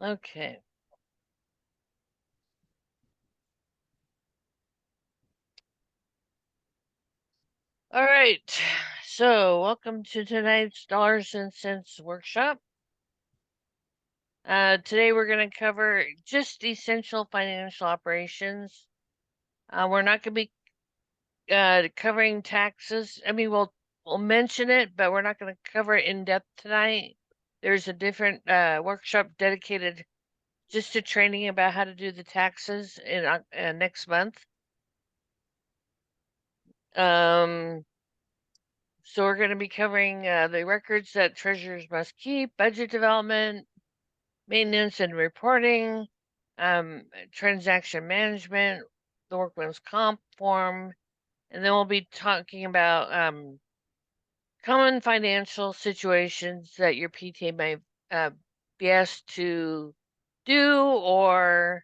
Okay. All right. So, welcome to tonight's Dollars and Cents workshop. Today we're going to cover just essential financial operations. We're not going to be covering taxes. I mean, we'll mention it, but we're not going to cover it in depth tonight. There's a different workshop dedicated just to training about how to do the taxes in next month. So we're going to be covering the records that treasurers must keep, budget development, maintenance and reporting, transaction management, the workman's comp form, and then we'll be talking about common financial situations that your PTA may be asked to do or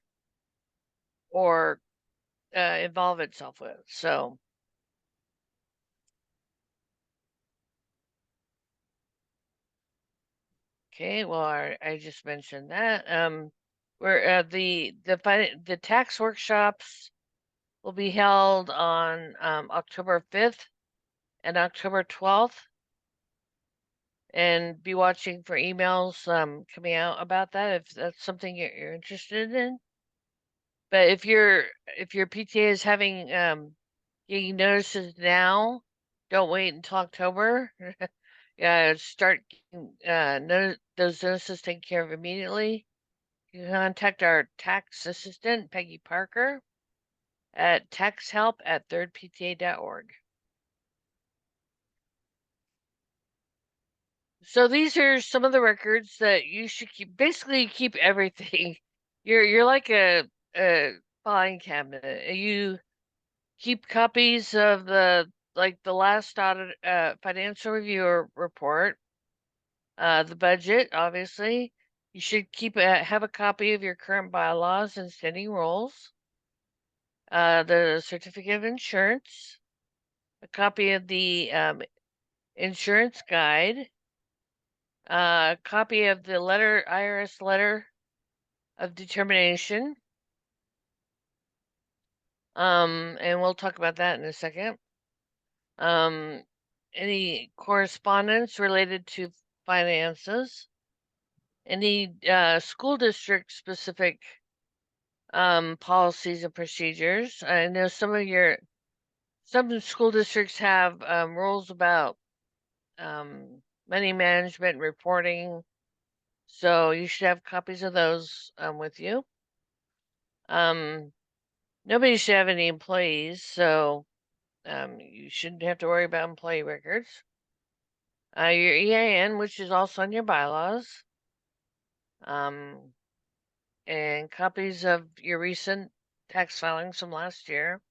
involve itself with. So. Okay, well, I just mentioned that. Where the tax workshops will be held on October 5th and October 12th, and be watching for emails coming out about that if that's something you're interested in. But if your PTA is having getting notices now, don't wait until October. Yeah, start getting those notices taken care of immediately. You can contact our tax assistant, Peggy Parker, at taxhelp@thirdpta.org. So these are some of the records that you should keep. Basically, keep everything. You're like a filing cabinet. You keep copies of the last audit financial review report, the budget, obviously. You should have a copy of your current bylaws and standing rules, the certificate of insurance, a copy of the insurance guide, a copy of the IRS letter of determination, and we'll talk about that in a second. Any correspondence related to finances, any school district specific policies and procedures. I know some school districts have rules about money management and reporting, so you should have copies of those with you. Nobody should have any employees, so you shouldn't have to worry about employee records. Your EIN, which is also on your bylaws, and copies of your recent tax filings from last year.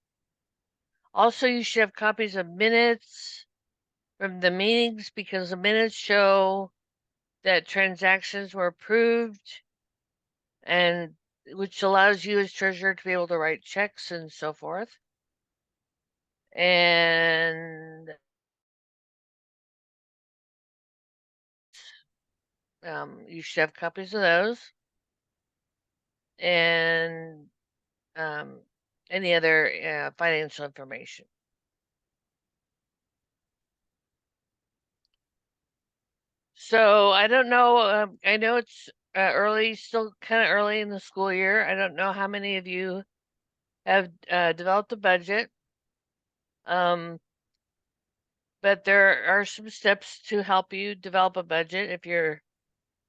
Also, you should have copies of minutes from the meetings, because the minutes show that transactions were approved, and which allows you as treasurer to be able to write checks and so forth. And you should have copies of those, and any other financial information. So I don't know. I know it's early, still kind of early in the school year. I don't know how many of you have developed a budget. But there are some steps to help you develop a budget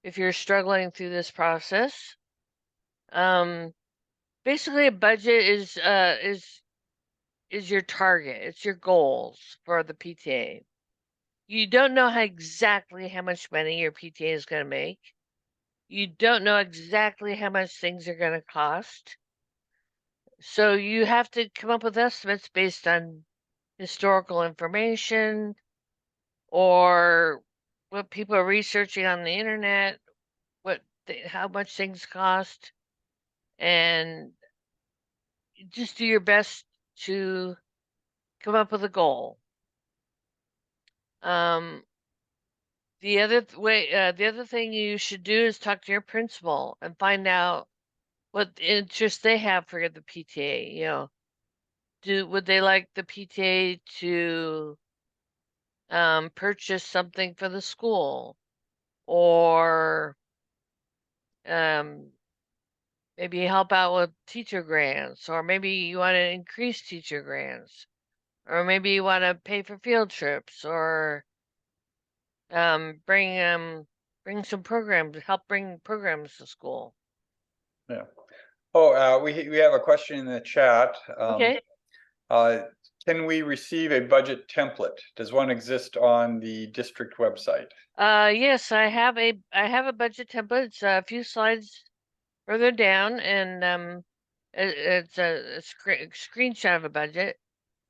if you're struggling through this process. Basically, a budget is your target. It's your goals for the PTA. You don't know exactly how much money your PTA is going to make. You don't know exactly how much things are going to cost. So you have to come up with estimates based on historical information or what people are researching on the internet, how much things cost, and just do your best to come up with a goal. The other the other thing you should do is talk to your principal and find out what interest they have for the PTA. You know, would they like the PTA to purchase something for the school, or um, maybe help out with teacher grants, or maybe you want to increase teacher grants, or maybe you want to pay for field trips, or bring some programs, help bring programs to school. Yeah. Oh, we have a question in the chat. Okay. Can we receive a budget template? Does one exist on the district website? Yes, I have a budget template. It's a few slides further down, and it's a screenshot of a budget.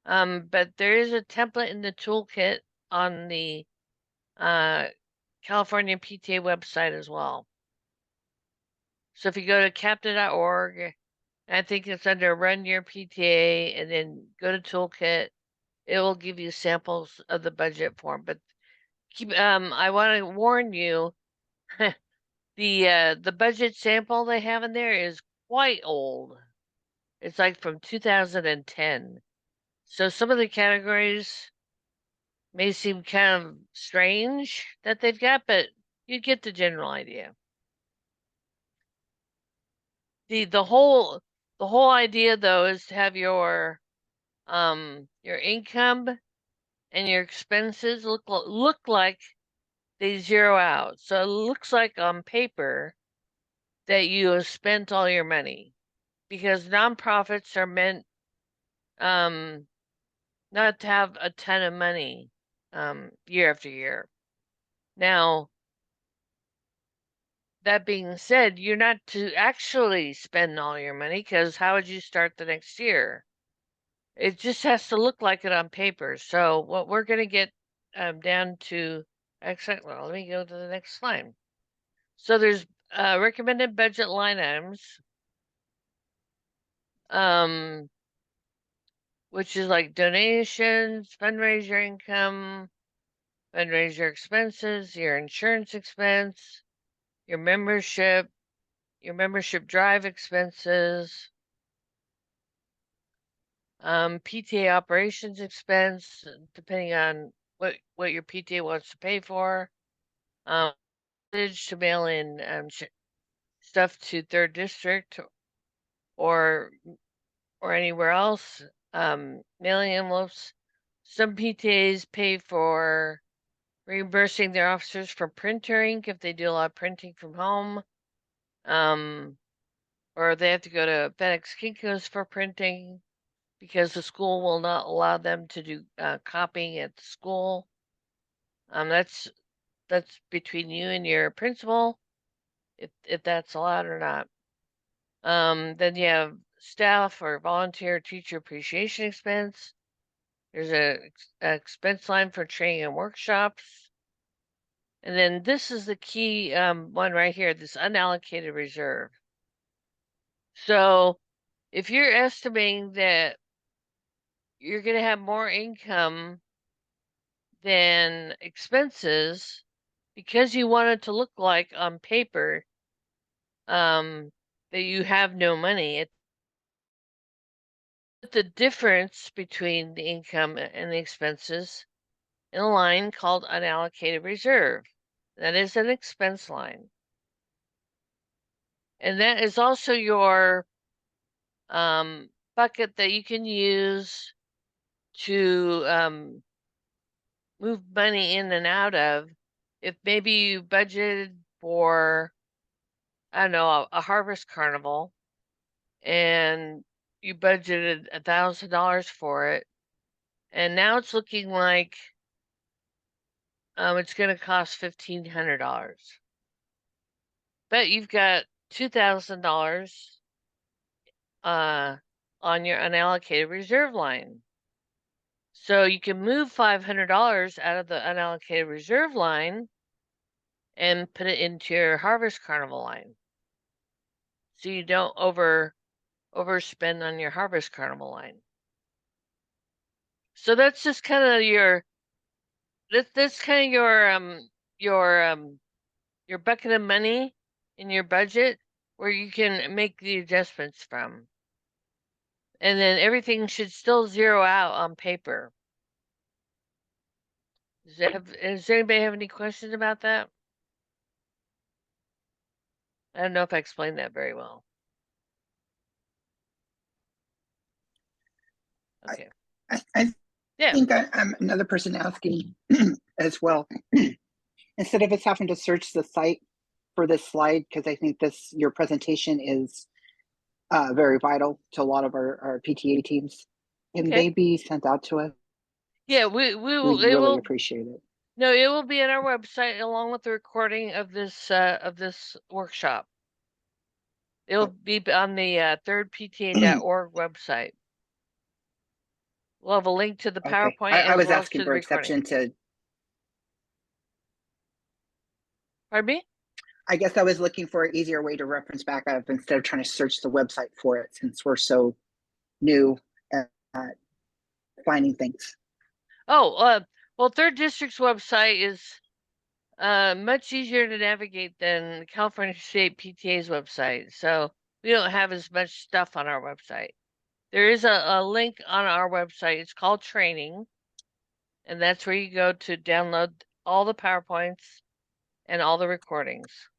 But there is a template in the toolkit on the California PTA website as well. So if you go to captain.org, I think it's under Run Your PTA, and then go to Toolkit, it will give you samples of the budget form. But I want to warn you, the budget sample they have in there is quite old. It's like from 2010. So some of the categories may seem kind of strange that they've got, but you get the general idea. The whole idea though is to have your income and your expenses look like they zero out. So it looks like on paper that you have spent all your money, because nonprofits are meant not to have a ton of money year after year. Now, that being said, you're not to actually spend all your money, because how would you start the next year? It just has to look like it on paper. So what we're going to get down to, actually, well, let me go to the next slide. So there's recommended budget line items, which is like donations, fundraiser income, fundraiser expenses, your insurance expense, your membership drive expenses, PTA operations expense, depending on what your PTA wants to pay for, to mail in stuff to third district or anywhere else, mailing envelopes. Some PTAs pay for reimbursing their officers for printer ink if they do a lot of printing from home, or they have to go to FedEx Kinko's for printing because the school will not allow them to do copying at the school. That's between you and your principal, if that's allowed or not. Then you have staff or volunteer teacher appreciation expense. There's a expense line for training and workshops. And then this is the key one right here, this unallocated reserve. So if you're estimating that you're going to have more income than expenses because you want it to look like on paper that you have no money, it's the difference between the income and the expenses in a line called unallocated reserve. That is an expense line. And that is also your bucket that you can use to move money in and out of. If maybe you budgeted for, I don't know, a harvest carnival, and you budgeted $1,000 for it, and now it's looking like it's going to cost $1,500. But you've got $2,000 on your unallocated reserve line. So you can move $500 out of the unallocated reserve line and put it into your harvest carnival line. So you don't overspend on your harvest carnival line. So that's just kind of your that's kind of your your bucket of money in your budget where you can make the adjustments from. And then everything should still zero out on paper. Does anybody have any questions about that? I don't know if I explained that very well. Okay. I Yeah. think I'm another person asking as well. Instead of us having to search the site for this slide, because I think your presentation is very vital to a lot of our PTA teams. Can they be sent out to us? Yeah, we will. We'd really appreciate it. No, it will be on our website along with the recording of this workshop. It'll be on the thirdpta.org website. We'll have a link to the PowerPoint I as was well as asking to the for recording. exception to. Pardon me? I guess I was looking for an easier way to reference back up instead of trying to search the website for it, since we're so new at finding things. Oh, well, Third District's website is much easier to navigate than California State PTA's website. So we don't have as much stuff on our website. There is a link on our website. It's called training. And that's where you go to download all the PowerPoints and all the recordings.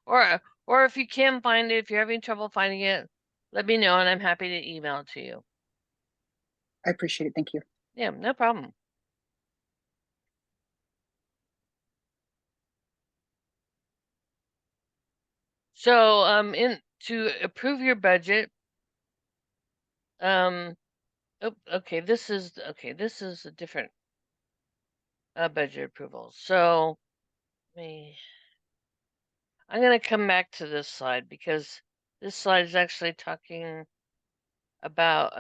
Or if you can find it, if you're having trouble finding it, let me know and I'm happy to email it to you. I appreciate it. Thank you. Yeah, no problem. So, to approve your budget, oh, okay, this is a different budget approval. So, I'm gonna come back to this slide because this slide is actually talking about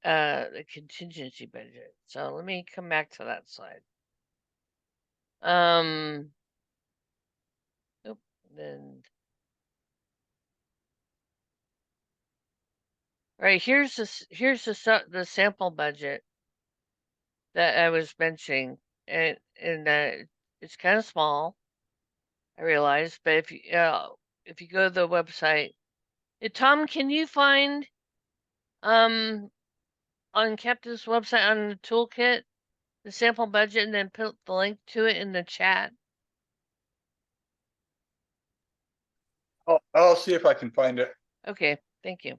a contingency budget. So let me come back to that slide. Then all right, here's the sample budget that I was mentioning, and it's kind of small, I realize, but if you go to the website, Tom, can you find on Captain's website on the toolkit the sample budget and then put the link to it in the chat? I'll see if I can find it. Okay, thank you.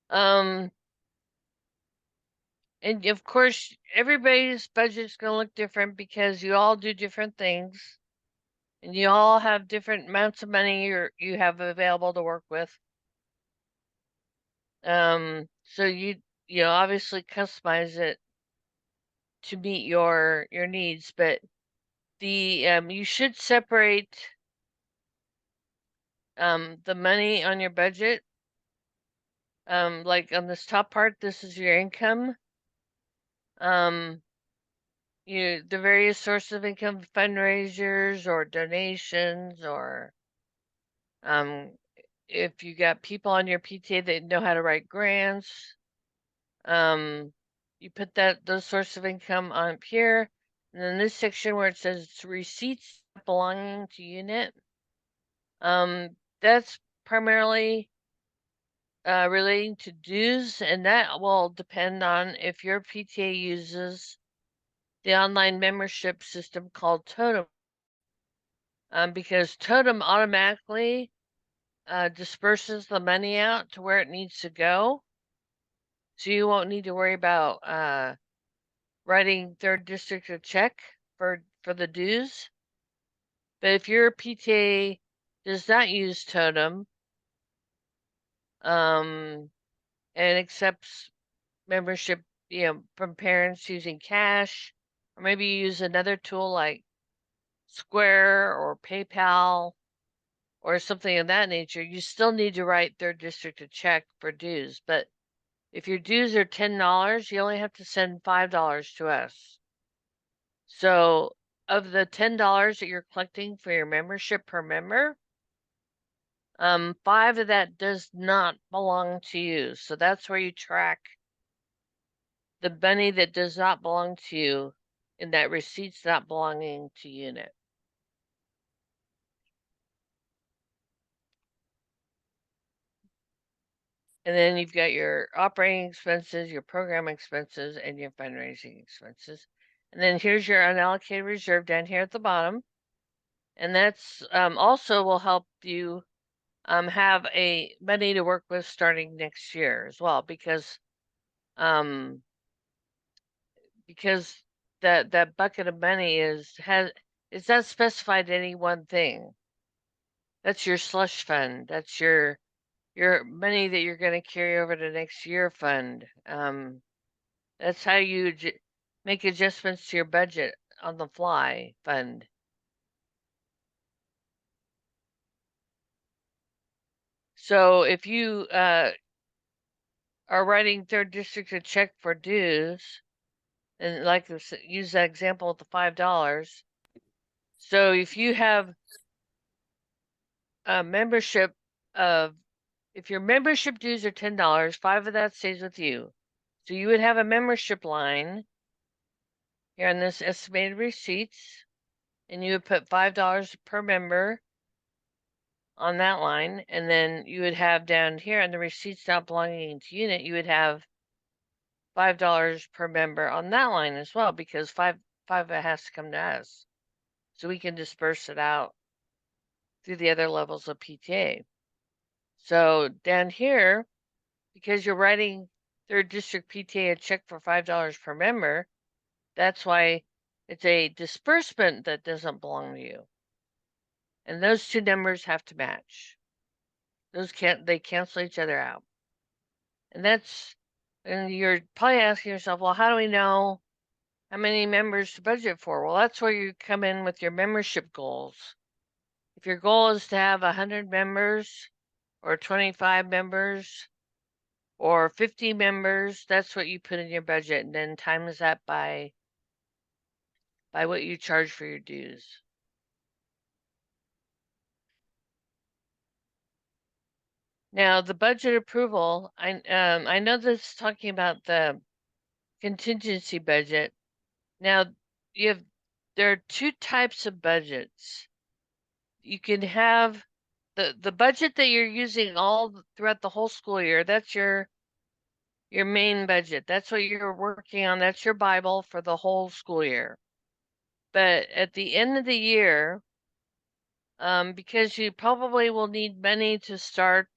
And of course, everybody's budget's gonna look different because you all do different things, and you all have different amounts of money you have available to work with. So you obviously customize it to meet your needs, but you should separate the money on your budget. Like on this top part, this is your income. The various sources of income, fundraisers or donations, or if you got people on your PTA that know how to write grants, you put those sources of income on up here. And then this section where it says receipts belonging to unit, that's primarily relating to dues, and that will depend on if your PTA uses the online membership system called Totem. Because Totem automatically disperses the money out to where it needs to go. So you won't need to worry about writing Third District a check for the dues. But if your PTA does not use Totem, and accepts membership, from parents using cash, or maybe you use another tool like Square or PayPal or something of that nature, you still need to write Third District a check for dues. But if your dues are $10, you only have to send $5 to us. So of the $10 that you're collecting for your membership per member, 5 of that does not belong to you. So that's where you track the money that does not belong to you in that receipts not belonging to unit. And then you've got your operating expenses, your program expenses, and your fundraising expenses. And then here's your unallocated reserve down here at the bottom. And that's also will help you have a money to work with starting next year as well, because that bucket of money is not specified to any one thing. That's your slush fund. That's your money that you're going to carry over to next year fund. That's how you make adjustments to your budget on the fly fund. So if you are writing third district a check for dues, and like use that example with the $5. So if you have a membership of, if your membership dues are $10, $5 of that stays with you. So you would have a membership line here on this estimated receipts, and you would put $5 per member on that line, and then you would have down here on the receipts not belonging to unit, you would have $5 per member on that line as well, because five has to come to us, so we can disperse it out through the other levels of PTA. So down here, because you're writing third district PTA a check for $5 per member, that's why it's a disbursement that doesn't belong to you. And those two numbers have to match. They cancel each other out. And you're probably asking yourself, well, how do we know how many members to budget for? Well, that's where you come in with your membership goals. If your goal is to have 100 members or 25 members or 50 members, that's what you put in your budget, and then times that by what you charge for your dues. Now, the budget approval, I know this is talking about the contingency budget. Now, there are two types of budgets. You can have the budget that you're using all throughout the whole school year. That's your main budget. That's what you're working on. That's your Bible for the whole school year. But at the end of the year, because you probably will need money to start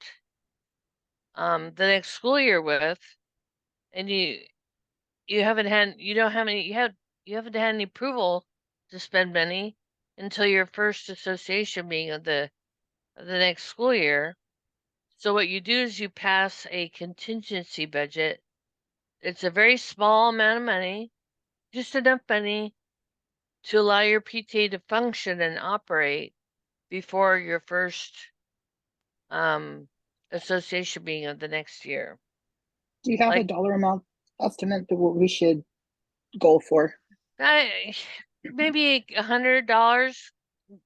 the next school year with, and you haven't had you haven't had any approval to spend money until your first association meeting of the next school year. So what you do is you pass a contingency budget. It's a very small amount of money, just enough money to allow your PTA to function and operate before your first association meeting of the next year. Do you have a dollar amount estimate that what we should go for? Maybe $100,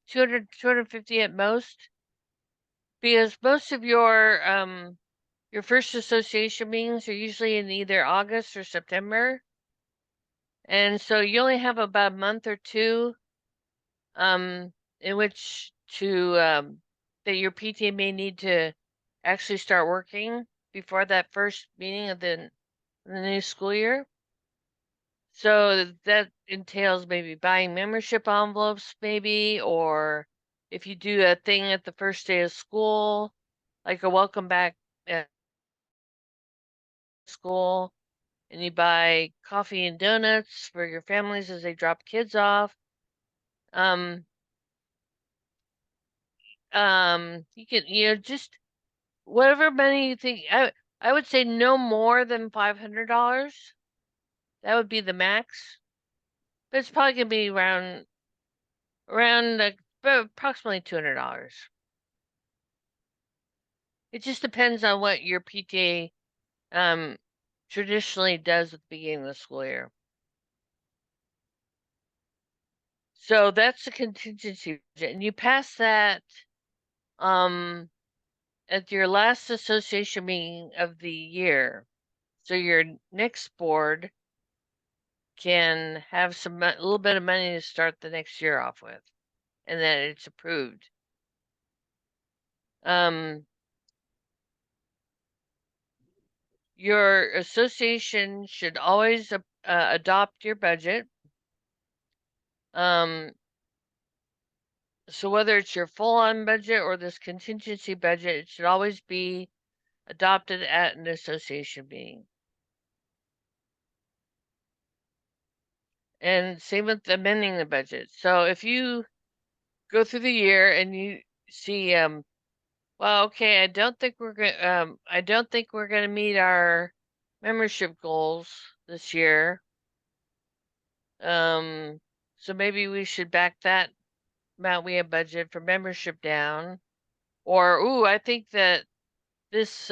200, 250 at most, because most of your first association meetings are usually in either August or September, and so you only have about a month or two in which to that your PTA may need to actually start working before that first meeting of the new school year. So that entails maybe buying membership envelopes, maybe, or if you do a thing at the first day of school, like a welcome back at school, and you buy coffee and donuts for your families as they drop kids off. You can, just whatever money you think. I would say no more than $500. That would be the max. But it's probably gonna be around approximately $200. It just depends on what your PTA traditionally does at the beginning of the school year. So that's the contingency budget, and you pass that at your last association meeting of the year. So your next board can have a little bit of money to start the next year off with, and that it's approved. Your association should always adopt your budget. So whether it's your full-on budget or this contingency budget, it should always be adopted at an association meeting. And same with amending the budget. So if you go through the year and you see, well, okay, I don't think we're gonna meet our membership goals this year. So maybe we should back that amount we have budgeted for membership down. Or, ooh, I think that this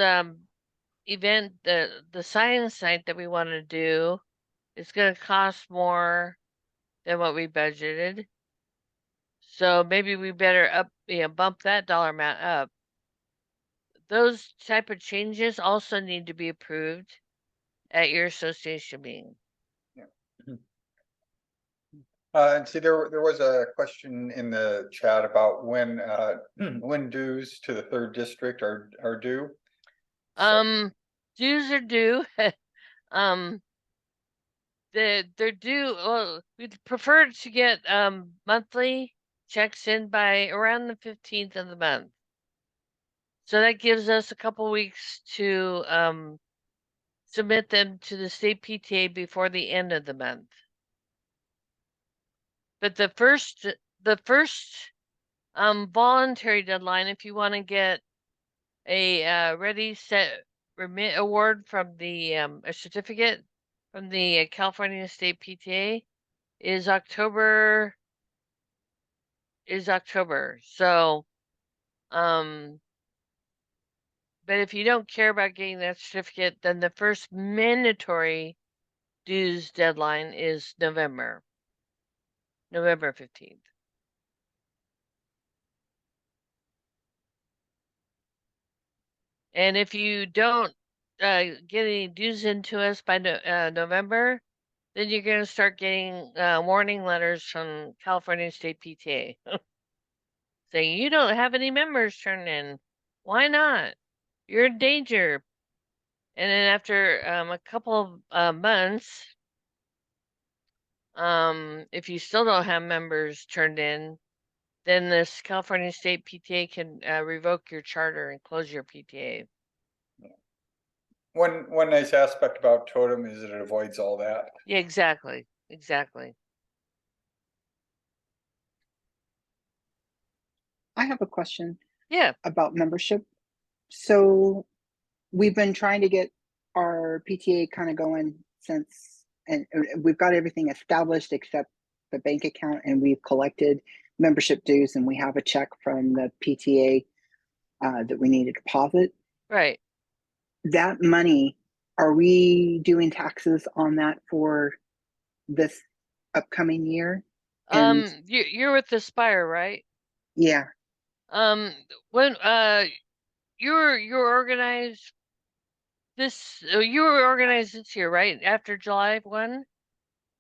event, the science night that we want to do, is going to cost more than what we budgeted. So maybe we better bump that dollar amount up. Those type of changes also need to be approved at your association meeting. And see, there was a question in the chat about when when dues to the 3rd district are due. Dues are due. They're due. Well, we'd prefer to get monthly checks in by around the 15th of the month. So that gives us a couple weeks to submit them to the state PTA before the end of the month. But the first voluntary deadline, if you want to get a ready, set, remit award from the a certificate from the California State PTA, is October. So, but if you don't care about getting that certificate, then the first mandatory dues deadline is November 15th. And if you don't get any dues into us by November, then you're going to start getting warning letters from California State PTA saying you don't have any members turned in. Why not? You're in danger. And then after a couple of months, if you still don't have members turned in, then this California State PTA can revoke your charter and close your PTA. One nice aspect about Totem is that it avoids all that. Yeah, exactly. I have a question. Yeah. About membership. So we've been trying to get our PTA kind of going since, and we've got everything established except the bank account, and we've collected membership dues, and we have a check from the PTA that we need to deposit. Right. That money, are we doing taxes on that for this upcoming year? And you're with Aspire, right? yeah. When you're organized you were organized this year, right? After July 1?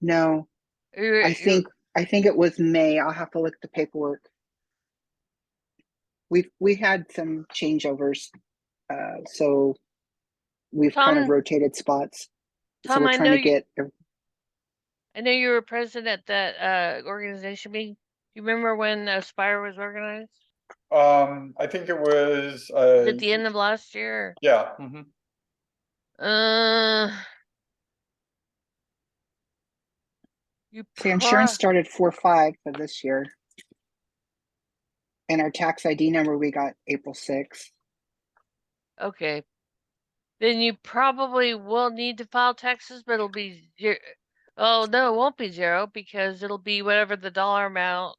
No. I think it was May. I'll have to look at the paperwork. We had some changeovers, so we've kind of rotated spots. Tom, so we're trying to get. I know you were present at that organization meeting. Do you remember when Aspire was organized? I think it was at the end of last year. Yeah. Insurance started 4/5 for this year, and our tax ID number we got April 6th. Okay, then you probably will need to file taxes, but it'll be zero. Oh no, it won't be zero because it'll be whatever the dollar amount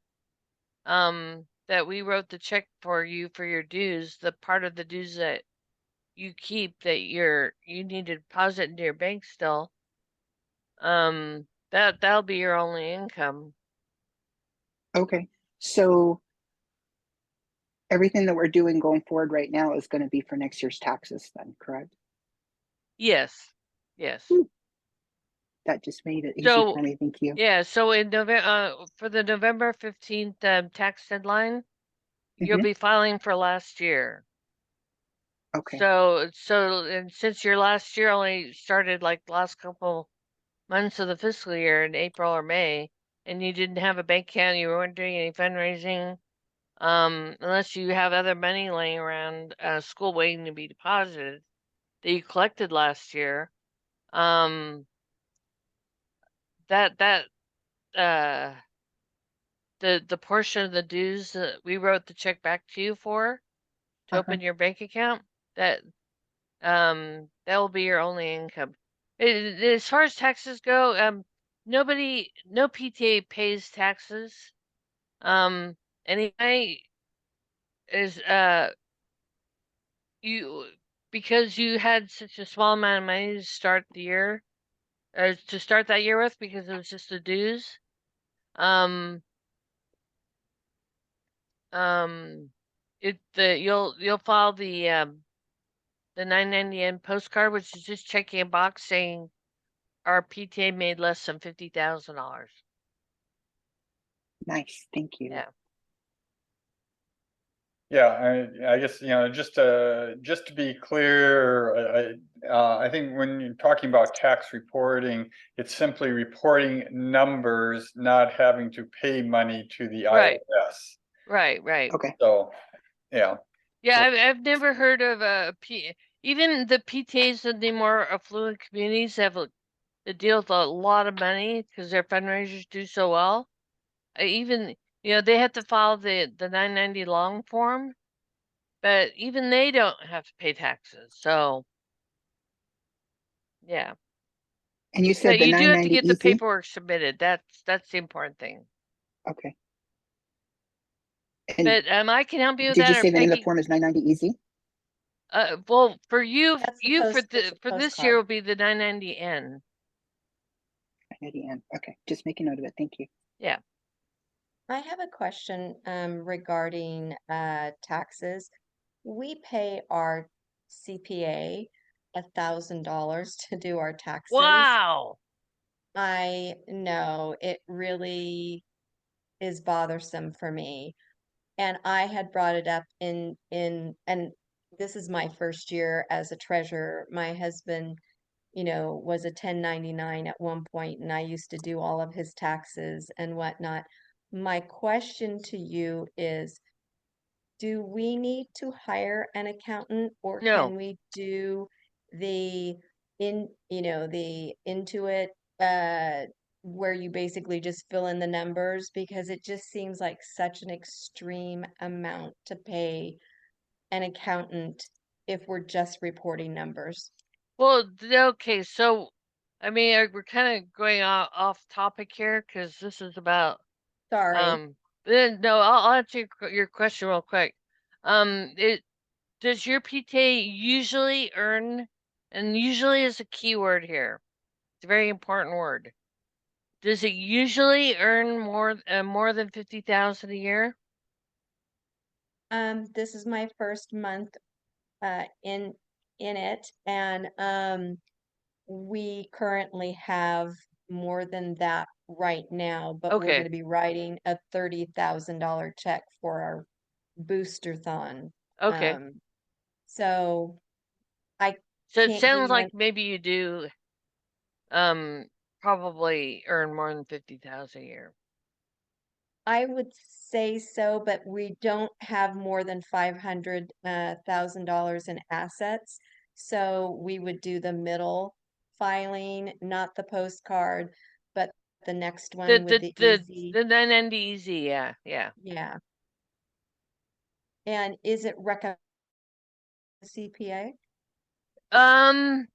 that we wrote the check for you for your dues, the part of the dues that you keep that you need to deposit into your bank still. That'll be your only income. Okay, so everything that we're doing going forward right now is going to be for next year's taxes then, correct? Yes. Ooh. That just made it easy So, for me. Thank you. yeah, so in November, for the November 15th tax deadline, you'll Mhm. be filing for last year. Okay. And since your last year only started like the last couple months of the fiscal year in April or May, and you didn't have a bank account, you weren't doing any fundraising, unless you have other money laying around, school waiting to be deposited that you collected last year, um, that uh the portion of the dues that we wrote the check back to you for to Uh-huh. open your bank account, that will be your only income. As far as taxes go, no PTA pays taxes. Anyway, is you because you had such a small amount of money to start the year, or to start that year with, because it was just the dues. Um, you'll file the 990N postcard, which is just checking a box saying our PTA made less than $50,000. Nice. Thank you. Yeah. Yeah, I guess, just to be clear, I think when you're talking about tax reporting, it's simply reporting numbers, not having to pay money to the Right. IRS. Right. Okay. So, yeah. Yeah, I've never heard of even the PTAs in the more affluent communities have to deal with a lot of money because their fundraisers do so well. Even, they have to file the 990 long form, but even they don't have to pay taxes. So, yeah. And you But said the you do have to 990 get the easy? paperwork submitted. That's the important thing. Okay. And But I can help you with did you that, or say the name of the Peggy. form is 990 easy? Well, for you, That's the you post. It's a for this postcard. year will be the 990N. 990N. Okay. Just make a note of it. Thank you. Yeah. I have a question regarding taxes. We pay our CPA $1,000 to do our taxes. Wow. I know it really is bothersome for me. And I had brought it up and this is my first year as a treasurer. My husband, was a 1099 at one point, and I used to do all of his taxes and whatnot. My question to you is, do we need to hire an accountant, or No. can we do the Intuit, uh, where you basically just fill in the numbers? Because it just seems like such an extreme amount to pay an accountant if we're just reporting numbers. Well, okay. So, we're kind of going off topic here because this is about Sorry. Then no, I'll answer your question real quick. It Does your PTA usually earn, and usually is a key word here. It's a very important word. Does it usually earn more than 50,000 a year? This is my first month in it, and we currently have more than that right now, but we're going Okay. to be writing a $30,000 check for our booster-thon. Okay. Um, so I So it can't give sounds you like maybe you do probably earn more than 50,000 a year. I would say so, but we don't have more than $500,000 in assets. So we would do the middle filing, not the postcard, but the next one with the easy. The 990 easy, yeah. Yeah. And is it recommended CPA? Um,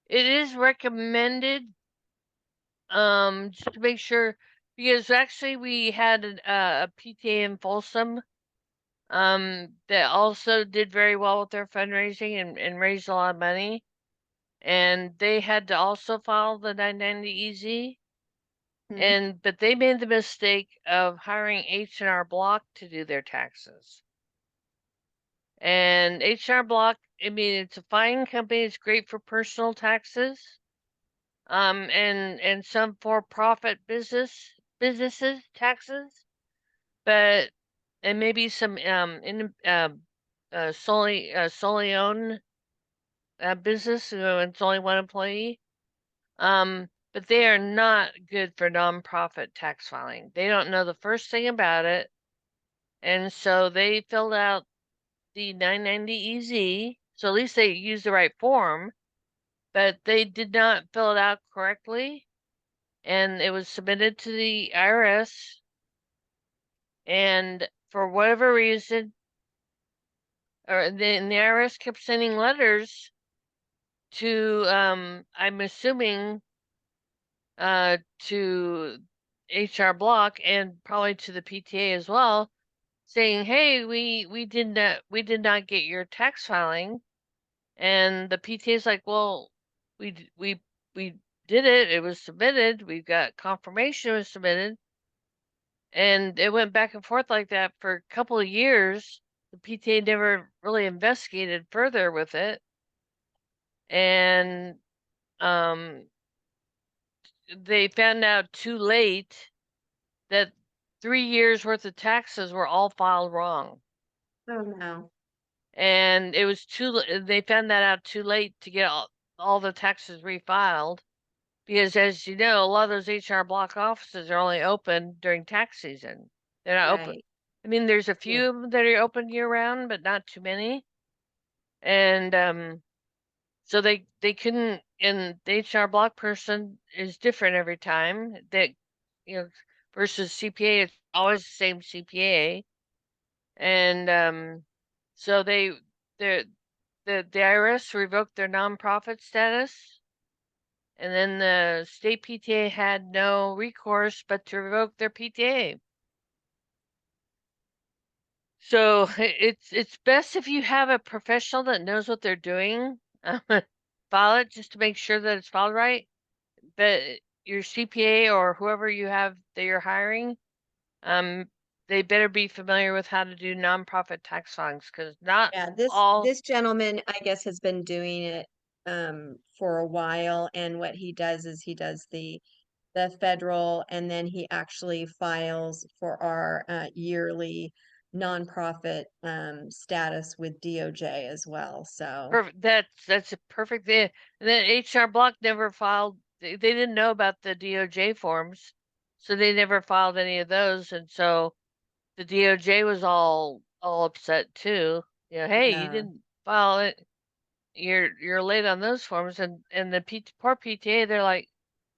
it is recommended, just to make sure, because actually we had a PTA in Folsom, that also did very well with their fundraising and raised a lot of money, and they had to also file the 990 easy, but they made the mistake of hiring H&R Block to do their taxes. And HR Block, I mean, it's a fine company. It's great for personal taxes, and some for-profit businesses taxes, but and maybe some solely owned business, it's only one employee. But they are not good for nonprofit tax filing. They don't know the first thing about it, and so they filled out the 990 EZ. So at least they used the right form, but they did not fill it out correctly, and it was submitted to the IRS. And for whatever reason, the IRS kept sending letters to I'm assuming to HR Block and probably to the PTA as well, saying, "Hey, we did not get your tax filing," and the PTA is like, "Well, we did it. It was submitted. We've got confirmation it was submitted," and it went back and forth like that for a couple of years. The PTA never really investigated further with it, and um, they found out too late that 3 years worth of taxes were all filed wrong. Oh, no. And it was they found that out too late to get all the taxes refiled, because as you know, a lot of those HR Block offices are only open during tax season. They're not open. Right. I mean, there's a Yeah. few of them that are open year round, but not too many. And so they couldn't, and the HR Block person is different every time. That, you know, versus CPA, it's always the same CPA. And so the IRS revoked their nonprofit status, and then the state PTA had no recourse but to revoke their PTA. So it's best if you have a professional that knows what they're doing, file it just to make sure that it's filed right. But your CPA or whoever you have that you're hiring, they better be familiar with how to do nonprofit tax filings, because not Yeah, all. this gentleman, I guess, has been doing it for a while, and what he does is he does the federal, and then he actually files for our yearly nonprofit status with DOJ as well. So Perfect. That's a perfect thing. And then HR Block never filed. They didn't know about the DOJ forms, so they never filed any of those. And so the DOJ was all upset too. You know, hey, you yeah, didn't file it. You're late on those forms. And the poor PTA, they're like,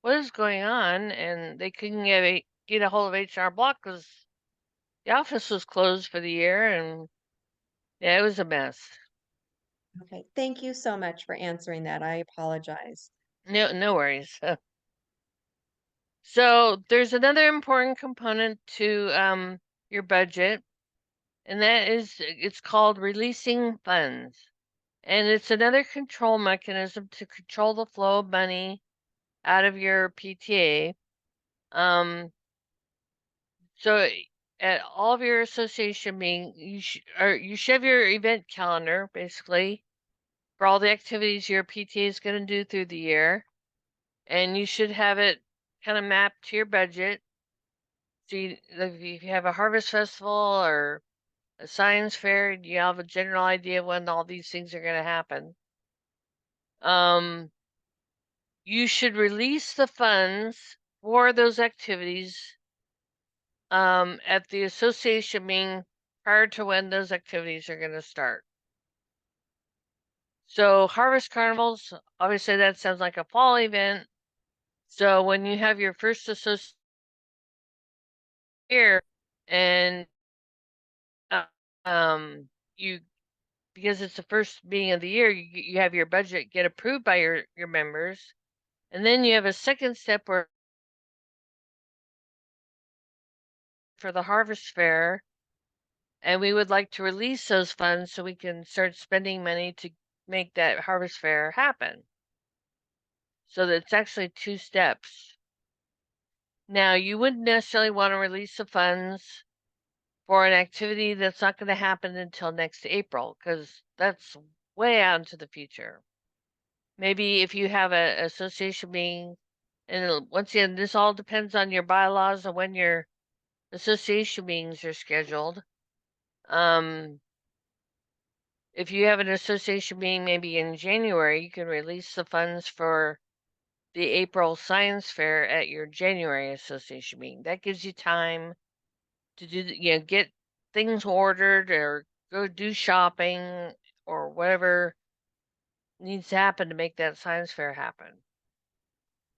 what is going on? And they couldn't get a hold of HR Block because the office was closed for the year, and yeah, it was a mess. okay. Thank you so much for answering that. I apologize. No worries. So there's another important component to your budget, and that is it's called releasing funds. And it's another control mechanism to control the flow of money out of your PTA. So at all of your association meeting, you should have your event calendar basically for all the activities your PTA is going to do through the year, and you should have it kind of mapped to your budget. So if you have a harvest festival or a science fair, you have a general idea of when all these things are going to happen. You should release the funds for those activities at the association meeting prior to when those activities are going to start. So harvest carnivals, obviously that sounds like a fall event. So when you have your first association here, and uh, you, because it's the first meeting of the year, you have your budget get approved by your members, and then you have a second step where for the harvest fair, and we would like to release those funds so we can start spending money to make that harvest fair happen. So that's actually two steps. Now, you wouldn't necessarily want to release the funds for an activity that's not going to happen until next April, because that's way out into the future. Maybe if you have a association meeting, and once again, this all depends on your bylaws and when your association meetings are scheduled. If you have an association meeting maybe in January, you can release the funds for the April science fair at your January association meeting. That gives you time to do, get things ordered or go do shopping or whatever needs to happen to make that science fair happen.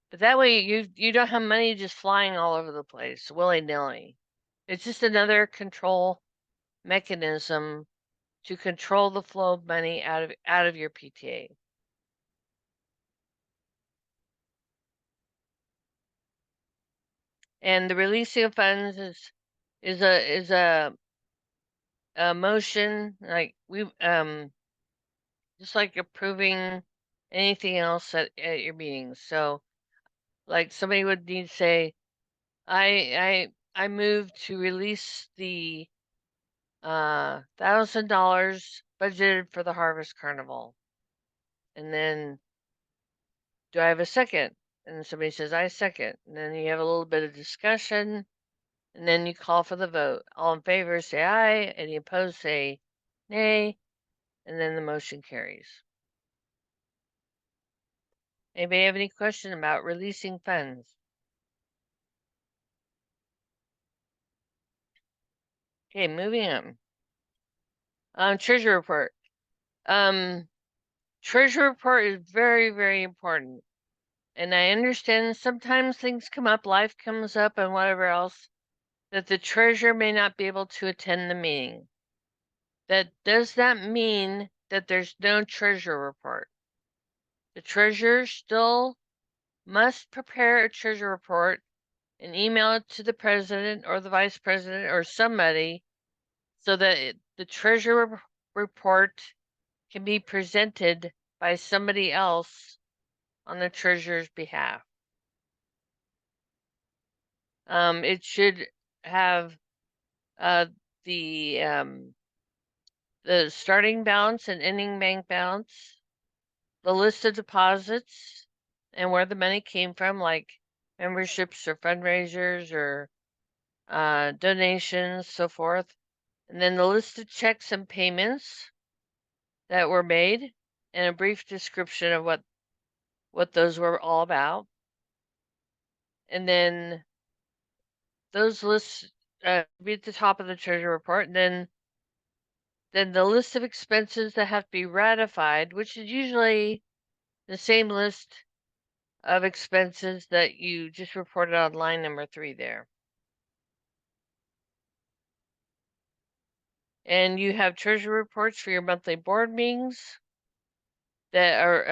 But that way you don't have money just flying all over the place willy-nilly. It's just another control mechanism to control the flow of money out of your PTA. And the releasing of funds is a motion, like we just like approving anything else at your meetings. So like somebody would need to say, I move to release the $1,000 budgeted for the Harvest Carnival. And then, do I have a second? And then somebody says, I second. And then you have a little bit of discussion. And then you call for the vote. All in favor say aye. Any opposed say nay. And then the motion carries. Anybody have any question about releasing funds? Okay, moving on. Treasury report. Treasury report is very, very important. And I understand sometimes things come up, life comes up, and whatever else, that the treasurer may not be able to attend the meeting. That does not mean that there's no treasurer report. The treasurer still must prepare a treasurer report and email it to the president or the vice president or somebody so that the treasurer report can be presented by somebody else on the treasurer's behalf. It should have the starting balance and ending bank balance, the list of deposits and where the money came from, like memberships or fundraisers or donations, so forth. And then the list of checks and payments that were made and a brief description of what those were all about. And then those lists be at the top of the treasury report. And then the list of expenses that have to be ratified, which is usually the same list of expenses that you just reported on line number 3 there. And you have treasury reports for your monthly board meetings that are,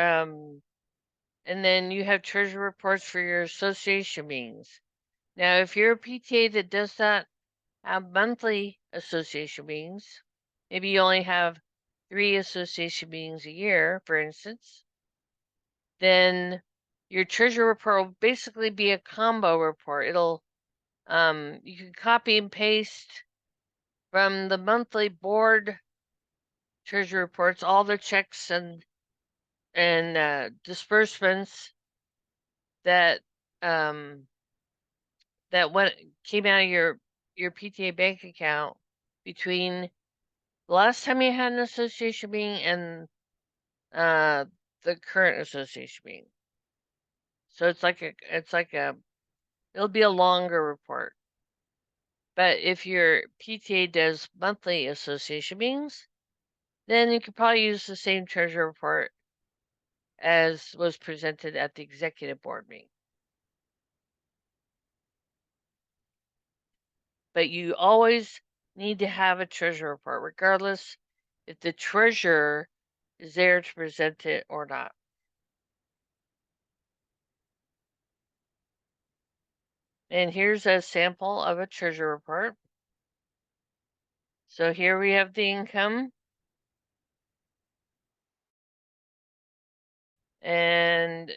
and then you have treasury reports for your association meetings. Now, if you're a PTA that does not have monthly association meetings, maybe you only have 3 association meetings a year, for instance, then your treasury report will basically be a combo report. It'll, you can copy and paste from the monthly board treasury reports all the checks and disbursements that that went came out of your PTA bank account between the last time you had an association meeting and the current association meeting. So it's like it'll be a longer report. But if your PTA does monthly association meetings, then you could probably use the same treasury report as was presented at the executive board meeting. But you always need to have a treasury report, regardless if the treasurer is there to present it or not. And here's a sample of a treasury report. So here we have the income. And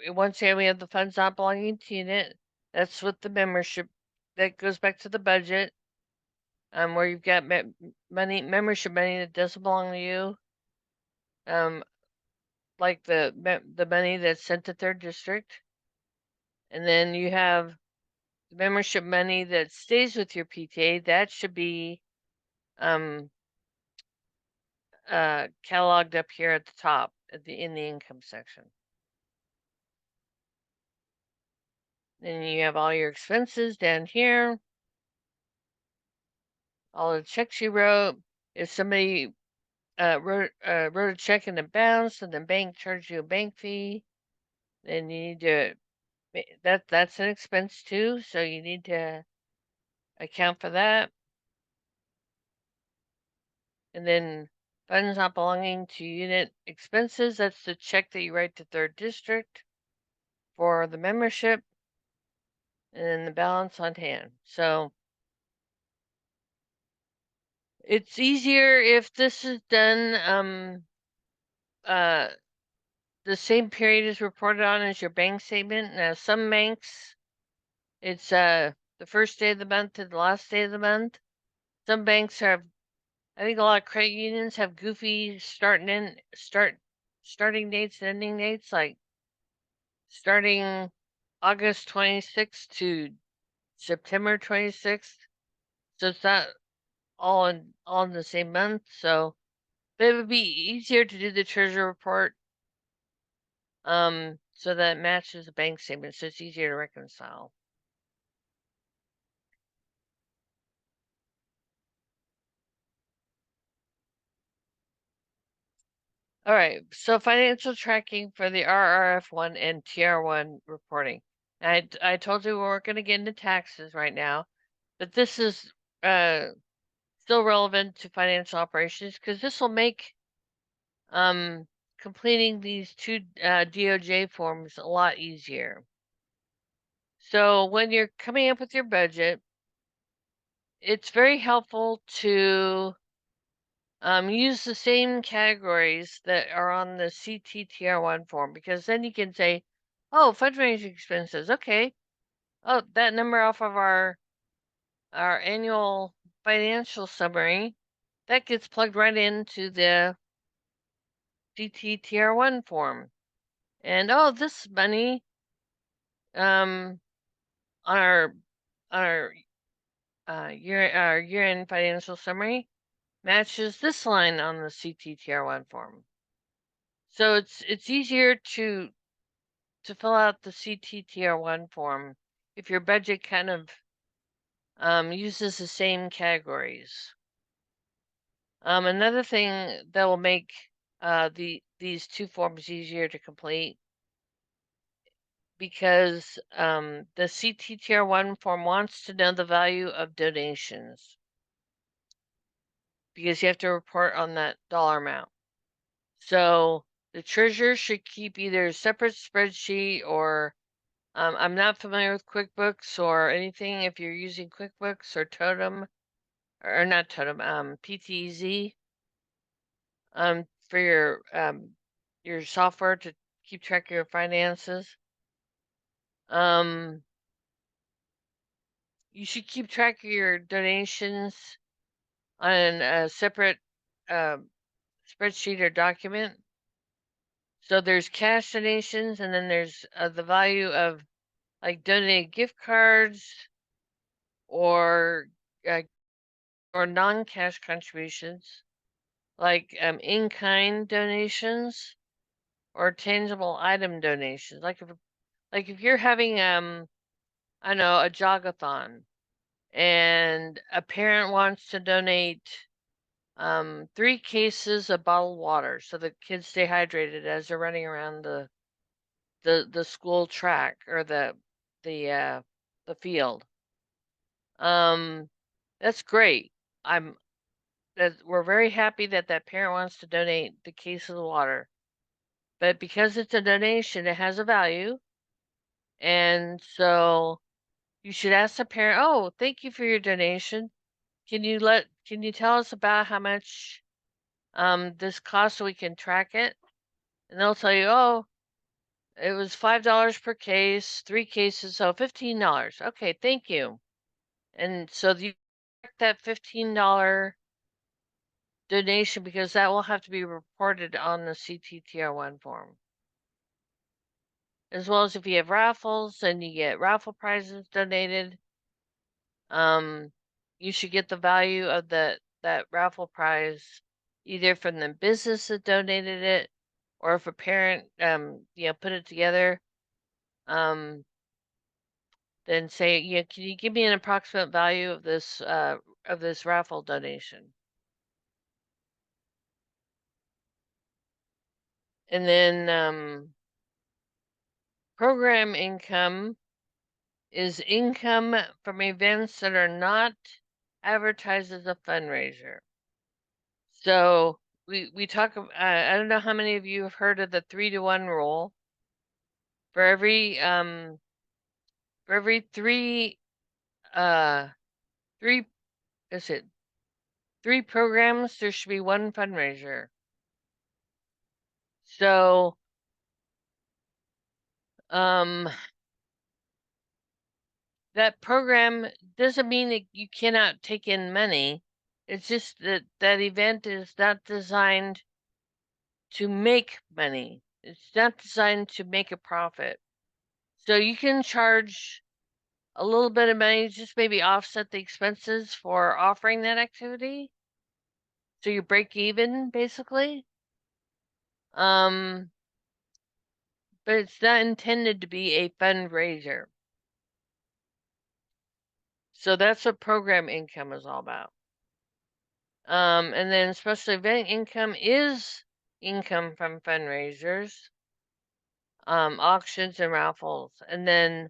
once again, we have the funds not belonging to unit. That's with the membership. That goes back to the budget. where you've got money, membership money that doesn't belong to you. Like the money that's sent to third district. And then you have the membership money that stays with your PTA. That should be cataloged up here at the top in the income section. Then you have all your expenses down here. All the checks you wrote. If somebody wrote a check and it bounced, and the bank charged you a bank fee, then you need to that's an expense too. So you need to account for that. And then funds not belonging to unit expenses. That's the check that you write to third district for the membership, and then the balance on hand. So it's easier if this is done the same period is reported on as your bank statement. Now some banks, it's the first day of the month and the last day of the month. Some banks have, I think a lot of credit unions have goofy starting dates and ending dates, like starting August 26th to September 26th. So it's not all in the same month. So but it would be easier to do the treasury report so that it matches the bank statement, so it's easier to reconcile. All right, so financial tracking for the RRF1 and TR1 reporting. I told you we weren't going to get into taxes right now, but this is still relevant to financial operations because this will make completing these two DOJ forms a lot easier. So when you're coming up with your budget, it's very helpful to use the same categories that are on the CTTR1 form, because then you can say, oh, fundraising expenses, okay. Oh, that number off of our annual financial summary, that gets plugged right into the CTTR1 form. And oh, this money on our year-end financial summary matches this line on the CTTR1 form. So it's easier to fill out the CTTR1 form if your budget kind of uses the same categories. Another thing that will make these two forms easier to complete, because the CTTR1 form wants to know the value of donations, because you have to report on that dollar amount. So the treasurer should keep either a separate spreadsheet, or I'm not familiar with QuickBooks or anything. If you're using QuickBooks or Totem, or not Totem, PTZ, for your software to keep track of your finances. You should keep track of your donations on a separate spreadsheet or document. So there's cash donations, and then there's the value of like donated gift cards or non-cash contributions, like in-kind donations or tangible item donations. Like if you're having I know, a jogathon, and a parent wants to donate 3 cases of bottled water so the kids stay hydrated as they're running around the school track or the field. That's great. We're very happy that parent wants to donate the case of the water, but because it's a donation, it has a value, and so you should ask the parent, oh, thank you for your donation. Can you tell us about how much this costs so we can track it? And they'll tell you, oh, it was $5 per case, 3 cases, so $15. Okay, thank you. And so you track that $15 donation because that will have to be reported on the CTTR1 form. As well as if you have raffles and you get raffle prizes donated, you should get the value of that raffle prize either from the business that donated it, or if a parent put it together, then say, can you give me an approximate value of this raffle donation? And then program income is income from events that are not advertised as a fundraiser. So we talk. I don't know how many of you have heard of the 3-to-1 rule. For every three three programs, there should be one fundraiser. So that program doesn't mean that you cannot take in money. It's just that that event is not designed to make money. It's not designed to make a profit. So you can charge a little bit of money, just maybe offset the expenses for offering that activity. So you break even basically. But it's not intended to be a fundraiser. So that's what program income is all about. And then special event income is income from fundraisers, auctions and raffles. And then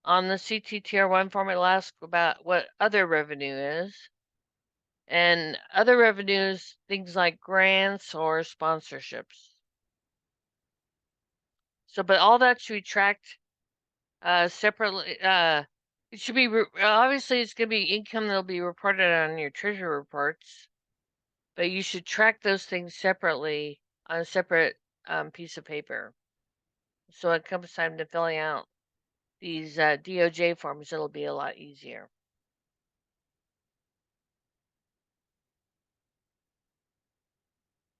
on the CTTR1 form, it'll ask about what other revenue is. And other revenues, things like grants or sponsorships. So, but all that should be tracked separately. It should be obviously it's going to be income that'll be reported on your treasury reports, but you should track those things separately on a separate piece of paper. So when it comes time to filling out these DOJ forms, it'll be a lot easier.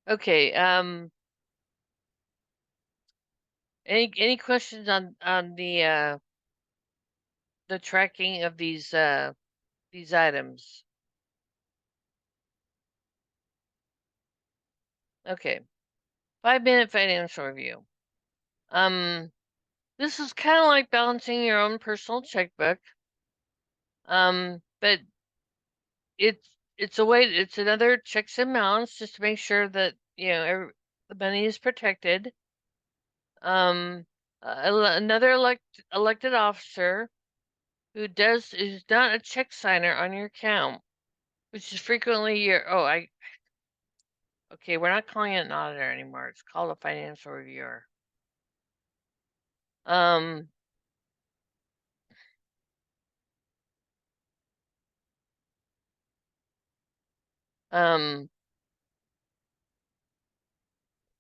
Okay. Any questions on the tracking of these items? Okay. 5-minute financial review. This is kind of like balancing your own personal checkbook. But it's a way, it's another checks and balance just to make sure that, the money is protected. Another elected officer who is not a check signer on your account, which is frequently okay, we're not calling it an auditor anymore. It's called a financial reviewer.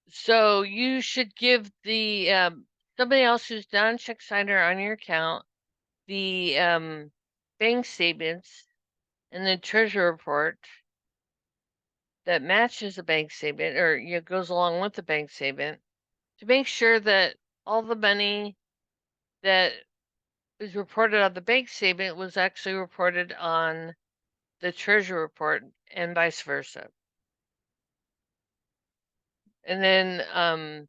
So you should give the somebody else who's not a check signer on your account the bank statements and the treasury report that matches the bank statement, or goes along with the bank statement, to make sure that all the money that is reported on the bank statement was actually reported on the treasury report, and vice versa. And then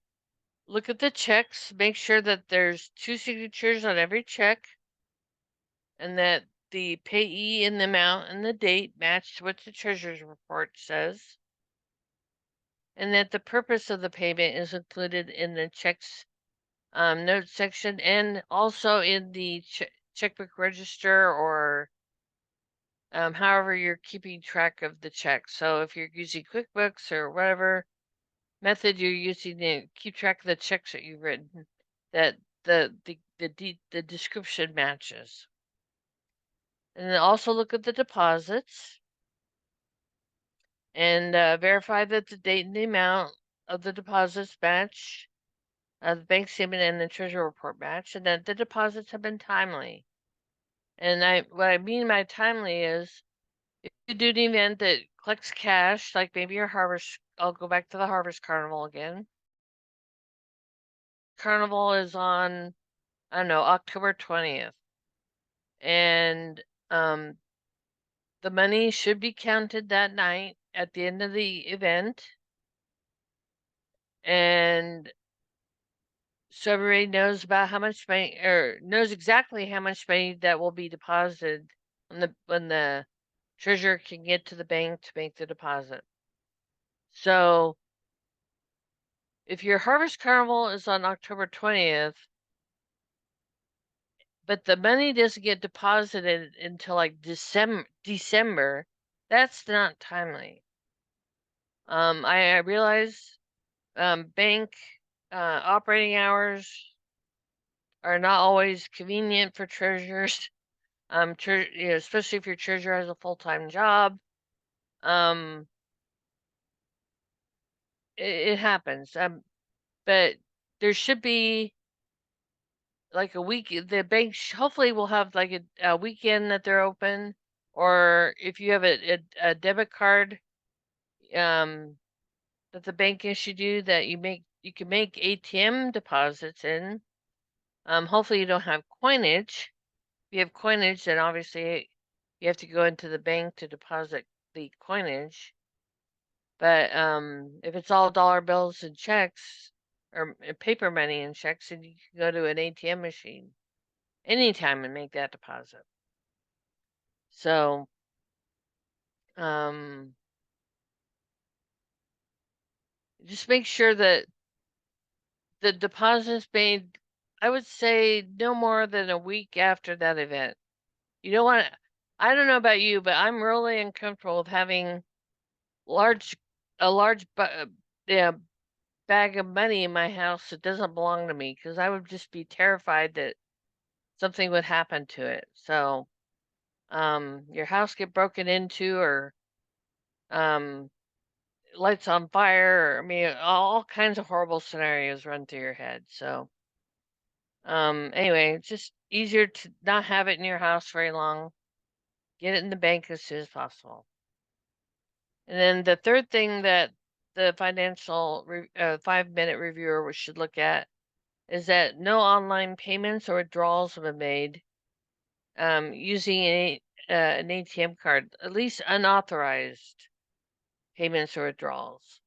look at the checks, make sure that there's 2 signatures on every check, and that the payee and the amount and the date match what the treasurer's report says, and that the purpose of the payment is included in the checks note section, and also in the checkbook register, or however you're keeping track of the checks. So if you're using QuickBooks or whatever method you're using to keep track of the checks that you've written, that the description matches. And then also look at the deposits and verify that the date and the amount of the deposits match the bank statement and the treasury report match, and that the deposits have been timely. And what I mean by timely is if you do an event that collects cash, like maybe your harvest, I'll go back to the harvest carnival again. Carnival is on, I don't know, October 20th. And the money should be counted that night at the end of the event. And so everybody knows about how much money, or knows exactly how much money that will be deposited when the treasurer can get to the bank to make the deposit. So if your harvest carnival is on October 20th, but the money doesn't get deposited until like December, that's not timely. I realize bank operating hours are not always convenient for treasurers. You know, especially if your treasurer has a full-time job. It happens. But there should be like a week. The bank hopefully will have like a weekend that they're open, or if you have a debit card, that the bank issued you that you can make ATM deposits in. Hopefully you don't have coinage. If you have coinage, then obviously you have to go into the bank to deposit the coinage. But if it's all dollar bills and checks or paper money and checks, then you can go to an ATM machine anytime and make that deposit. So just make sure that the deposit is made, I would say no more than a week after that event. You don't want to, I don't know about you, but I'm really uncomfortable with having a large yeah, bag of money in my house that doesn't belong to me, because I would just be terrified that something would happen to it. So, your house get broken into, or lights on fire, or I mean, all kinds of horrible scenarios run through your head. So, anyway, it's just easier to not have it in your house very long. Get it in the bank as soon as possible. And then the third thing that the financial 5-minute reviewer should look at is that no online payments or withdrawals have been made using an ATM card, at least unauthorized payments or withdrawals.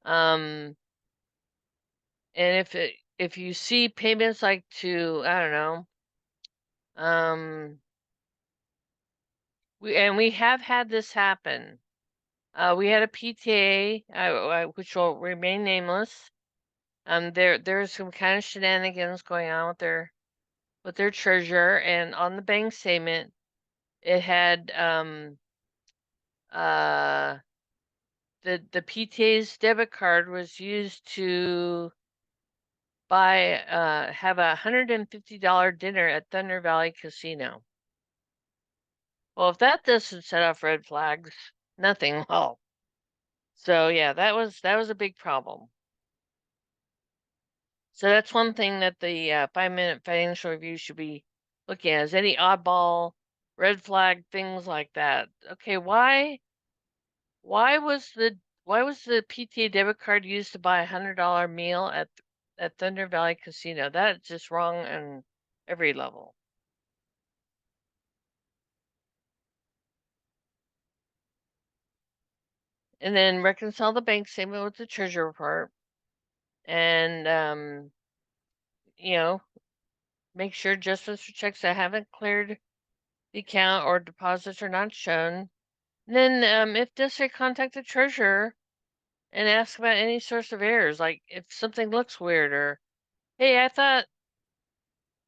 And if you see payments like to, I don't know, we have had this happen. We had a PTA, which will remain nameless. There's some kind of shenanigans going on with their treasurer, and on the bank statement, it had the PTA's debit card was used to have $150 dinner at Thunder Valley Casino. Well, if that doesn't set off red flags, nothing will. So yeah, that was a big problem. So that's one thing that the 5-minute financial review should be looking at, is any oddball red flag things like that. Okay, why was the PTA debit card used to buy $100 meal at Thunder Valley Casino? That's just wrong on every level. And then reconcile the bank statement with the treasury report, and you know, make sure adjustments for checks that haven't cleared the account or deposits are not shown. And then, if necessary, contact the treasurer and ask about any source of errors, like if something looks weird, or hey, I thought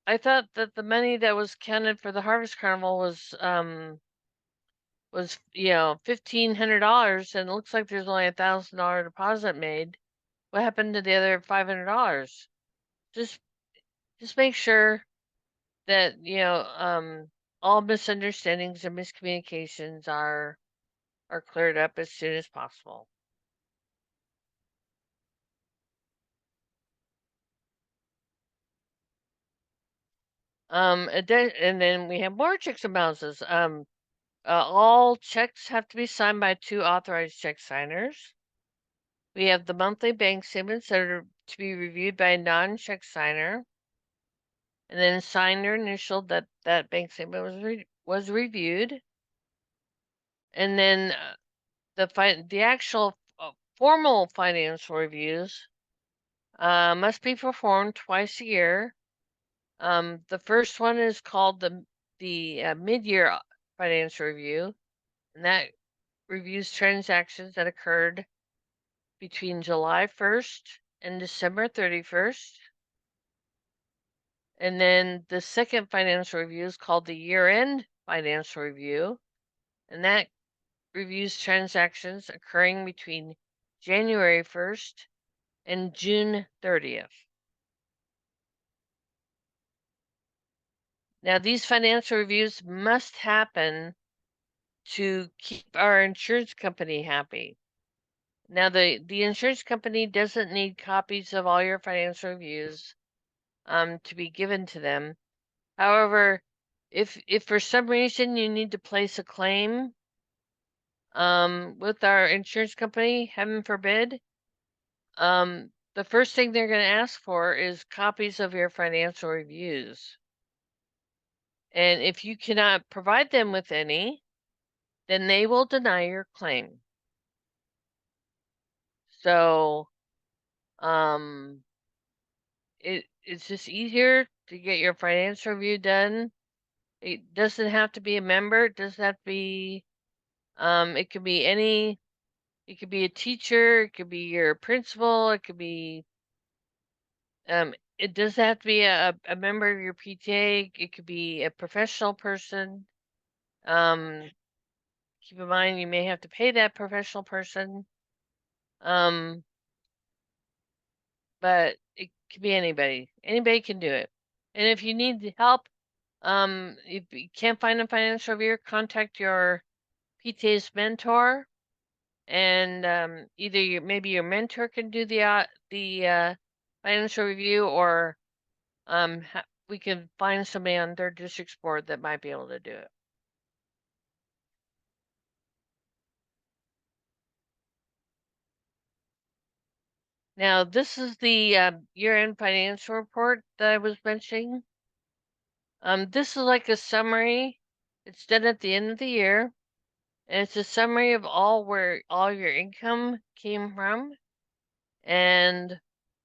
that the money that was counted for the Harvest Carnival was $1,500, and it looks like there's only $1,000 deposit made. What happened to the other $500? Just make sure that all misunderstandings and miscommunications are cleared up as soon as possible. And then we have more checks and balances. All checks have to be signed by 2 authorized check signers. We have the monthly bank statements that are to be reviewed by a non-check signer, and then signed or initialed that that bank statement was reviewed. And then the actual formal financial reviews must be performed twice a year. The first one is called the mid-year financial review, and that reviews transactions that occurred between July 1st and December 31st. And then the second financial review is called the year-end financial review, and that reviews transactions occurring between January 1st and June 30th. Now, these financial reviews must happen to keep our insurance company happy. Now, the insurance company doesn't need copies of all your financial reviews to be given to them. However, if for some reason you need to place a claim with our insurance company, heaven forbid, the first thing they're going to ask for is copies of your financial reviews. And if you cannot provide them with any, then they will deny your claim. So, it's just easier to get your financial review done. It doesn't have to be a member. It doesn't have to be, it could be it could be a teacher. It could be your principal. It could be, it doesn't have to be a member of your PTA. It could be a professional person. Keep in mind, you may have to pay that professional person. But it could be anybody. Anybody can do it. And if you need help, if you can't find a financial reviewer, contact your PTA's mentor, and either maybe your mentor can do the financial review, or we can find somebody on their district's board that might be able to do it. Now, this is the year-end financial report that I was mentioning. This is like a summary. It's done at the end of the year, and it's a summary of where all your income came from and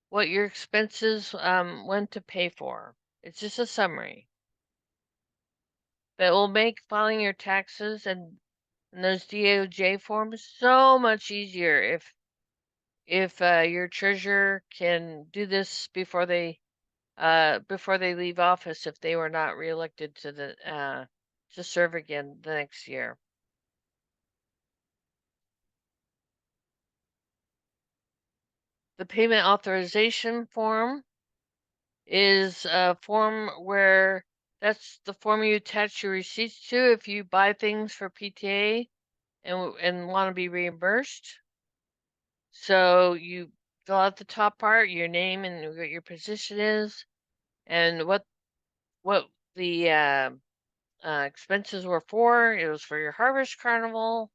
what your expenses went to pay for. It's just a summary. But it will make filing your taxes and those DOJ forms so much easier if your treasurer can do this before they leave office, if they were not reelected to serve again the next year. The payment authorization form is a form where that's the form you attach your receipts to if you buy things for PTA and want to be reimbursed. So you fill out the top part, your name and what your position is, and what the expenses were for. It was for your Harvest Carnival,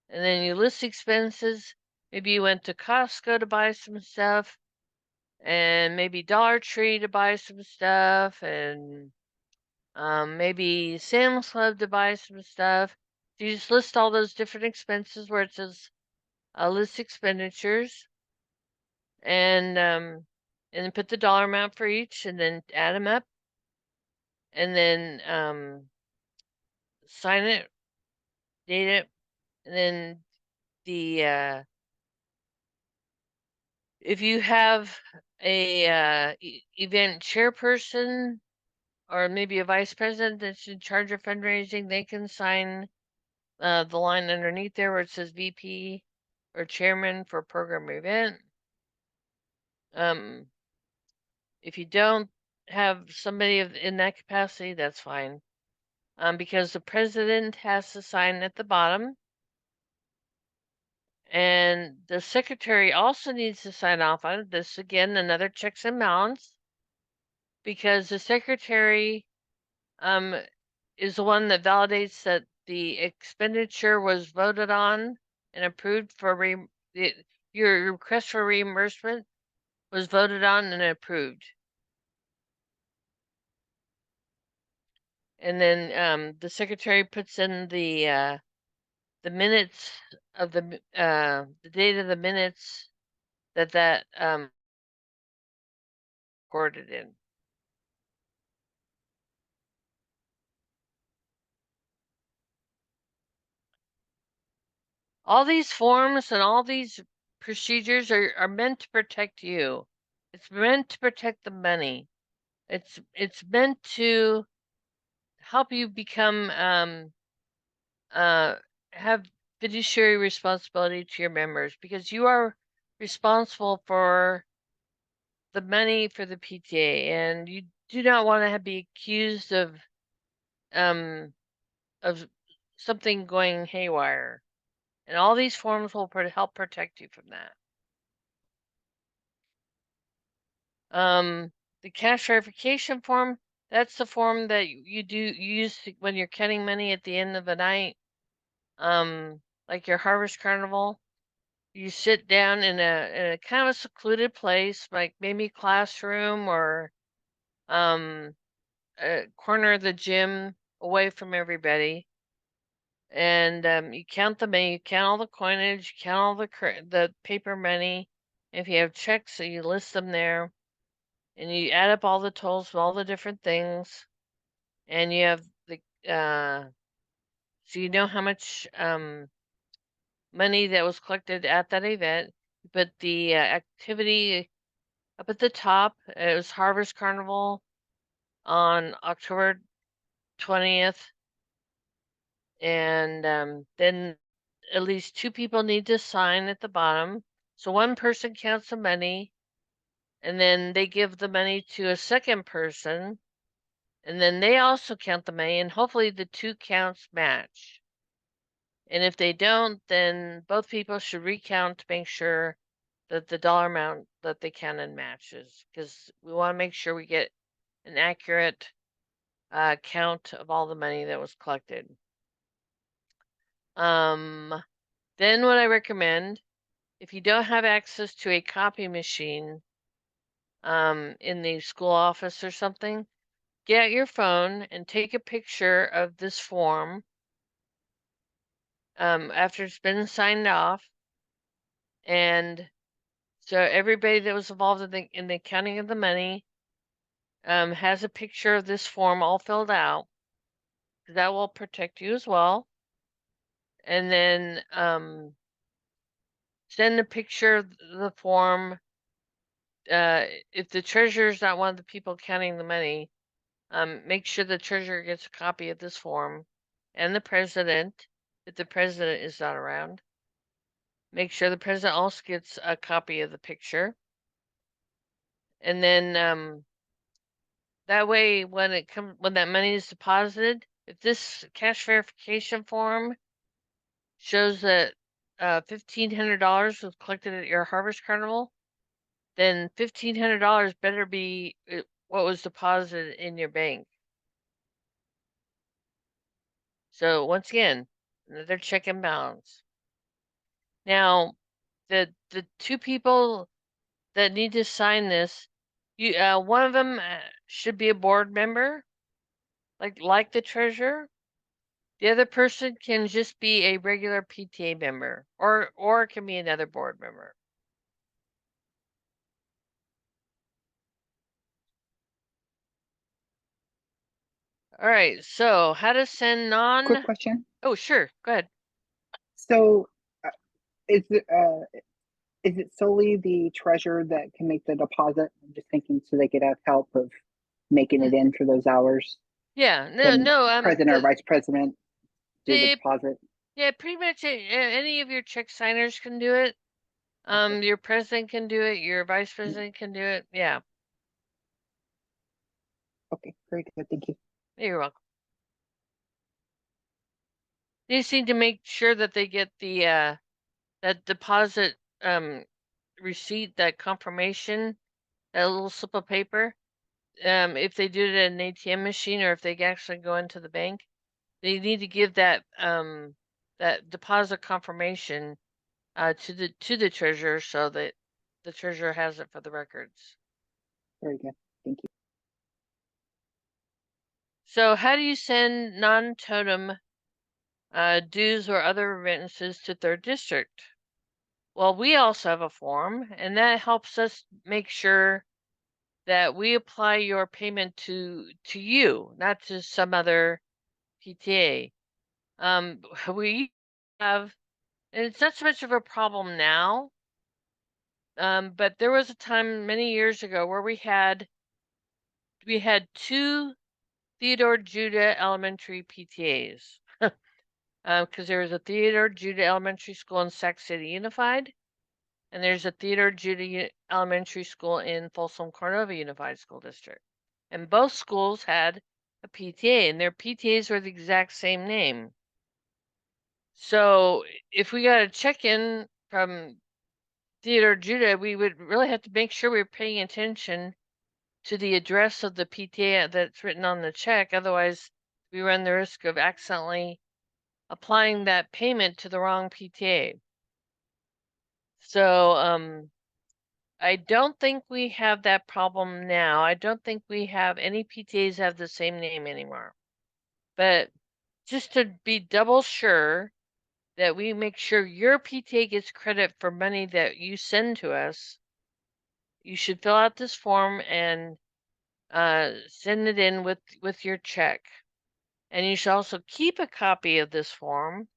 and then you list expenses. Maybe you went to Costco to buy some stuff, and maybe Dollar Tree to buy some stuff, and maybe Sam's Club to buy some stuff. So you just list all those different expenses where it says list expenditures, and then put the dollar amount for each, and then add them up, and then sign it, date it, and then the if you have a event chairperson or maybe a vice president that's in charge of fundraising, they can sign the line underneath there where it says VP or chairman for program or event. If you don't have somebody in that capacity, that's fine. Because the president has to sign at the bottom, and the secretary also needs to sign off on it. This, again, another checks and balance, because the secretary is the one that validates that the expenditure was voted on and approved for your request for reimbursement was voted on and approved. And then the secretary puts in the minutes of the date of the minutes that recorded in. All these forms and all these procedures are meant to protect you. It's meant to protect the money. It's meant to help you become have fiduciary responsibility to your members, because you are responsible for the money for the PTA, and you do not want to be accused of something going haywire. And all these forms will help protect you from that. The cash verification form, that's the form that you use when you're counting money at the end of the night. Like your Harvest Carnival, you sit down in a kind of a secluded place, like maybe classroom or a corner of the gym away from everybody. And you count the money, you count all the coinage, you count all the paper money. If you have checks, so you list them there, and you add up all the totals of all the different things, and you have the so you know how much money that was collected at that event. You put the activity up at the top. It was Harvest Carnival on October 20th, and then at least 2 people need to sign at the bottom. So one person counts the money, and then they give the money to a second person, and then they also count the money, and hopefully the 2 counts match. And if they don't, then both people should recount to make sure that the dollar amount that they counted matches, because we want to make sure we get an accurate count of all the money that was collected. Then what I recommend, if you don't have access to a copy machine in the school office or something, get out your phone and take a picture of this form after it's been signed off. And so everybody that was involved in the counting of the money has a picture of this form all filled out. That will protect you as well. And then send a picture of the form. If the treasurer is not one of the people counting the money, make sure the treasurer gets a copy of this form, and the president, if the president is not around. Make sure the president also gets a copy of the picture. And then that way, when that money is deposited, if this cash verification form shows that $1,500 was collected at your Harvest Carnival, then $1,500 better be what was deposited in your bank. So once again, another check and balance. Now, the 2 people that need to sign this, one of them should be a board member, like the treasurer. The other person can just be a regular PTA member, or it can be another board member. All right, so how to send Quick question. Oh, sure, go ahead. So is it solely the treasurer that can make the deposit? I'm just thinking so they could have help of making it in for those hours. Yeah, Can no, president or vice president do the they- deposit? yeah, pretty much any of your check signers can do it. Okay. Your president can do it, your vice president can do it. Yeah, Okay, very good. Thank you. you're welcome. You just need to make sure that they get the that deposit receipt, that confirmation, that little slip of paper. If they do it at an ATM machine, or if they actually go into the bank, they need to give that that deposit confirmation to the treasurer so that the treasurer has it for the records. Very good. Thank you. So how do you send non-totem dues or other remittances to third district? Well, we also have a form, and that helps us make sure that we apply your payment to you, not to some other PTA. We have, and it's not so much of a problem now, but there was a time many years ago where we had two Theodore Judah Elementary PTAs. Because there was a Theodore Judah Elementary School in Sac City Unified, and there's a Theodore Judah Elementary School in Folsom Cordova Unified School District. And both schools had a PTA, and their PTAs were the exact same name. So if we got a check-in from Theodore Judah, we would really have to make sure we were paying attention to the address of the PTA that's written on the check. Otherwise, we run the risk of accidentally applying that payment to the wrong PTA. So I don't think we have that problem now. I don't think we have any PTAs have the same name anymore. But just to be double sure that we make sure your PTA gets credit for money that you send to us, you should fill out this form and send it in with your check. And you should also keep a copy of this form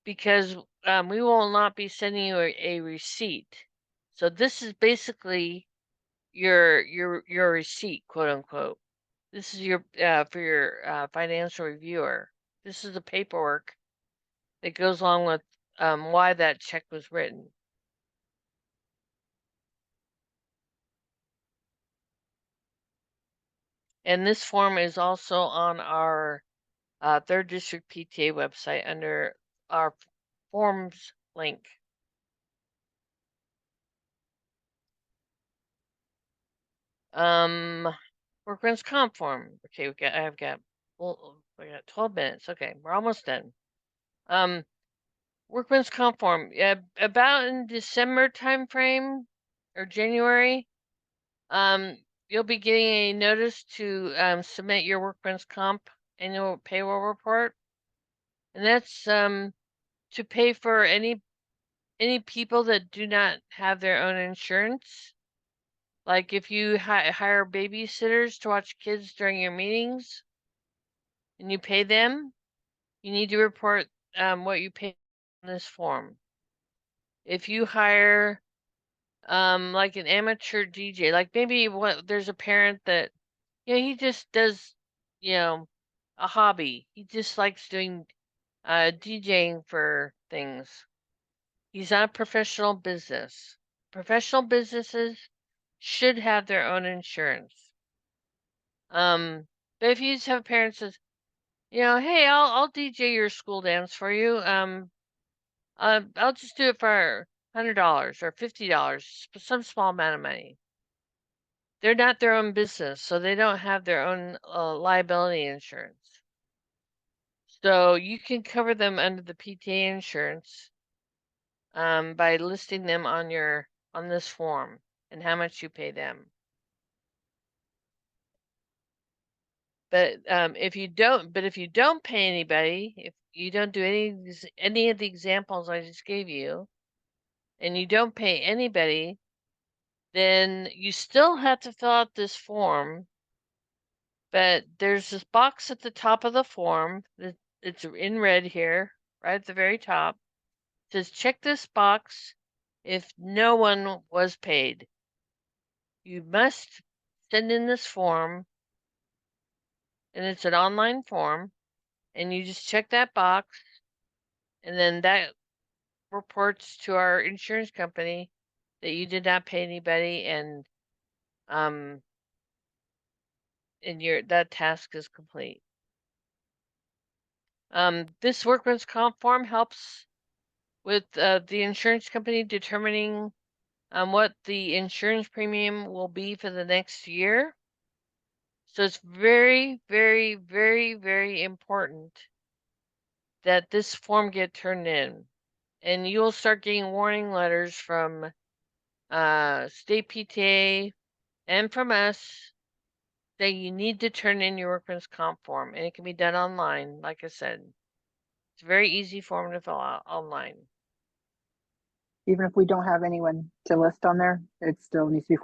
because we will not be sending you a receipt. So this is basically your receipt, quote unquote. This is your for your financial reviewer. This is the paperwork that goes along with why that check was written. And this form is also on our third district PTA website under our forms link. Workman's comp form. Okay, I've got 12 minutes. Okay, we're almost done. Workman's comp form. Yeah, about in December timeframe or January, you'll be getting a notice to submit your workman's comp annual payroll report, and that's to pay for any people that do not have their own insurance. Like if you hire babysitters to watch kids during your meetings and you pay them, you need to report what you pay on this form. If you hire like an amateur DJ, like maybe there's a parent that he just does a hobby. He just likes doing DJing for things. He's not a professional business. Professional businesses should have their own insurance. But if you just have a parent says, hey, I'll DJ your school dance for you. I'll just do it for $100 or $50, some small amount of money. They're not their own business, so they don't have their own liability insurance. So you can cover them under the PTA insurance by listing them on this form and how much you pay them. But if you don't pay anybody, if you don't do any of the examples I just gave you, and you don't pay anybody, then you still have to fill out this form. But there's this box at the top of the form that it's in red here, right at the very top. It says check this box if no one was paid. You must send in this form, and it's an online form, and you just check that box, and then that reports to our insurance company that you did not pay anybody, and that task is complete. This workman's comp form helps with the insurance company determining what the insurance premium will be for the next year. So it's very, very, very, very very important that this form get turned in. And you will start getting warning letters from state PTA and from us that you need to turn in your workman's comp form, and it can be done online. Like I said, it's a very easy form to fill out online. Even if we don't have anyone to list on there, it still needs to be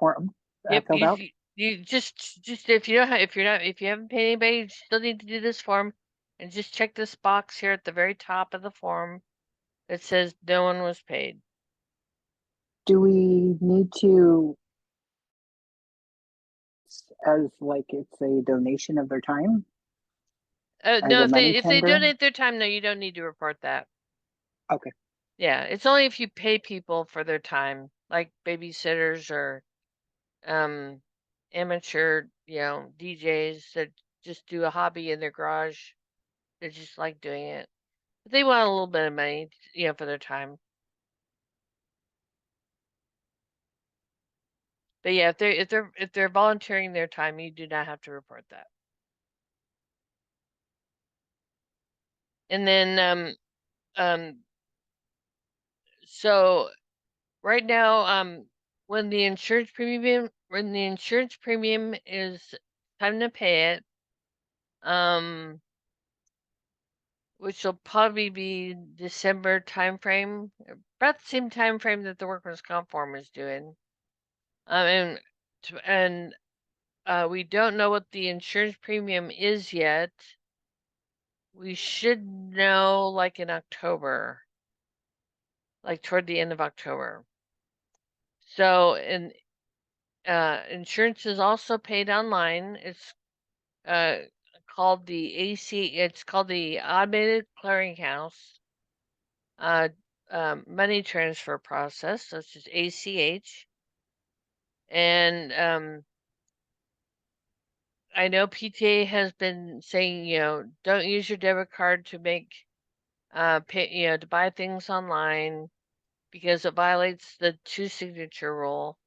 Yep, filled out. you just if you don't have, if you haven't paid anybody, you still need to do this form, and just check this box here at the very top of the form that says no one was paid. Do we need to, as like it's a donation of their time? As No, a if money they tender? donate their time, no, you don't need to report that. Okay. Yeah, it's only if you pay people for their time, like babysitters or amateur, DJs that just do a hobby in their garage. They just like doing it. But they want a little bit of money, for their time. But yeah, if they're volunteering their time, you do not have to report that. And then so right now, when the insurance premium is time to pay it, which will probably be December timeframe, about the same time frame that the workers' comp form is doing. And we don't know what the insurance premium is yet. We should know like in October, like toward the end of October. So, insurance is also paid online. It's called the it's called the Automated Clearinghouse money transfer process. That's just ACH. And I know PTA has been saying, don't use your debit card to make pay, to buy things online because it violates the two signature rule.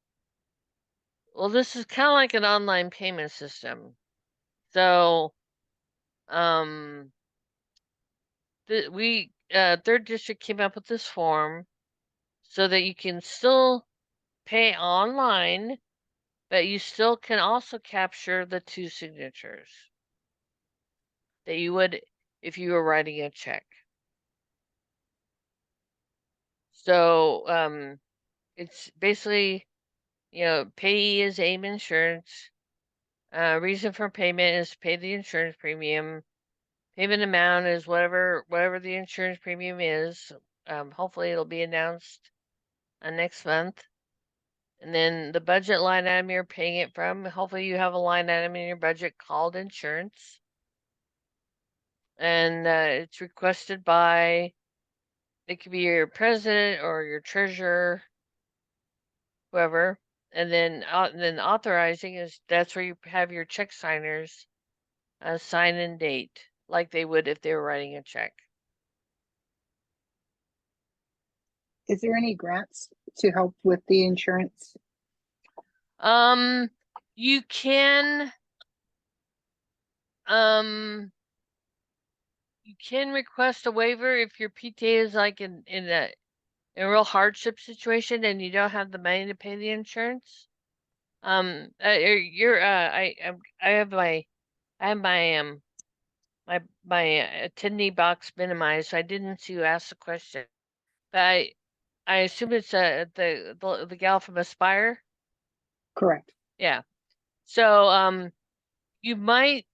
Well, this is kind of like an online payment system. So, we third district came up with this form so that you can still pay online, but you still can also capture the two signatures that you would if you were writing a check. So, it's basically, payee is AIM Insurance. Reason for payment is to pay the insurance premium. Payment amount is whatever the insurance premium is. Hopefully it'll be announced next month. And then the budget line item you're paying it from. Hopefully you have a line item in your budget called insurance. And it's requested by, it could be your president or your treasurer, whoever. And then authorizing is, that's where you have your check signers sign and date, like they would if they were writing a check. Is there any grants to help with the insurance? You can request a waiver if your PTA is like in a real hardship situation and you don't have the money to pay the insurance. I have my attendee box minimized, so I didn't see you ask the question. But I assume it's the gal from Aspire. Correct. Yeah. So you might,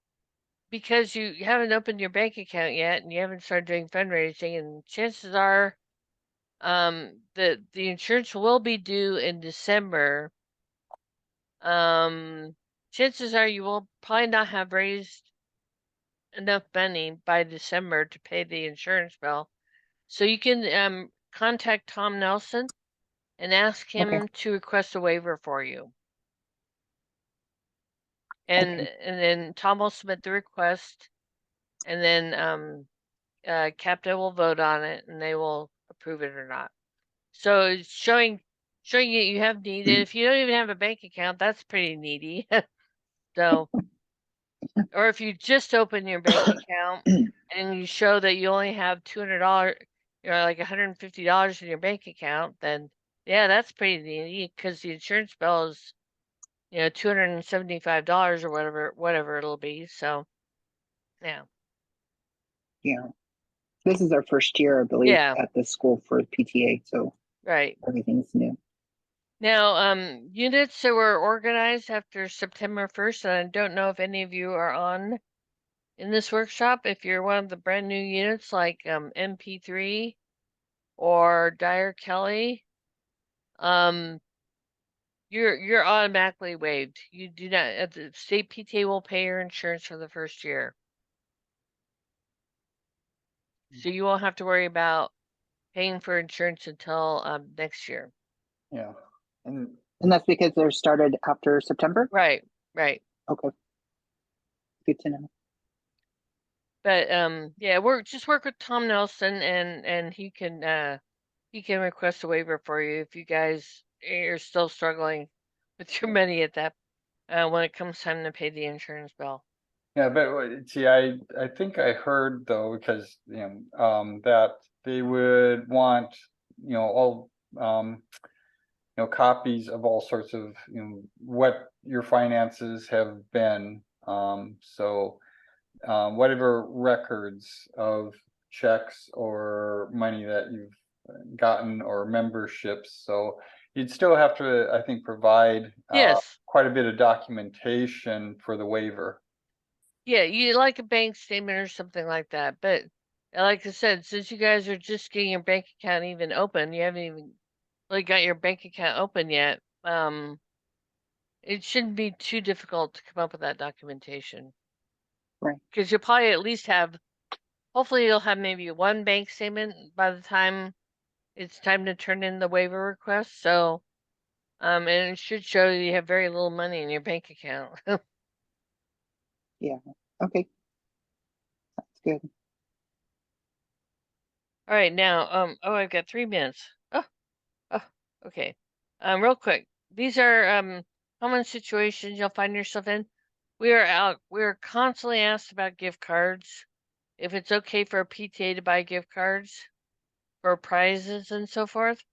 because you haven't opened your bank account yet and you haven't started doing fundraising, and chances are the insurance will be due in December. Chances are you will probably not have raised enough money by December to pay the insurance bill. So you can contact Tom Nelson and ask him to request a waiver for you. And then Tom will submit the request, and then Captain will vote on it, and they will approve it or not. So it's showing you have need. And if you don't even have a bank account, that's pretty needy. So or if you just open your bank account and you show that you only have $200, like $150 in your bank account, then yeah, that's pretty neat because the insurance bill is, $275 or whatever it'll be. So, yeah. Yeah. This is our first year, I believe, Yeah, at the school for PTA, so right. everything's new. Now, units that were organized after September 1st, and I don't know if any of you are on in this workshop. If you're one of the brand new units like MP3 or Dyer Kelly, you're automatically waived. You do not, the state PTA will pay your insurance for the first year. So you won't have to worry about paying for insurance until next year. Yeah. And And that's because they're started after September? Right, right. Okay. Good to know. But yeah, work with Tom Nelson and he can request a waiver for you if you guys are still struggling with your money at that when it comes time to pay the insurance bill. yeah, but see, I think I heard though, because that they would want all copies of all sorts of what your finances have been. So whatever records of checks or money that you've gotten or memberships. So you'd still have to, I think, provide Yes. quite a bit of documentation for the waiver. Yeah, you like a bank statement or something like that. But like I said, since you guys are just getting your bank account even open, you haven't even really got your bank account open yet. It shouldn't be too difficult to come up with that documentation. Right. Because you'll probably at least have, hopefully you'll have maybe one bank statement by the time it's time to turn in the waiver request. So, and it should show you have very little money in your bank account. Yeah. Okay. That's good. All right, now, oh, I've got 3 minutes. Oh, okay. Real quick, these are common situations you'll find yourself in. We're constantly asked about gift cards. If it's okay for a PTA to buy gift cards for prizes and so forth.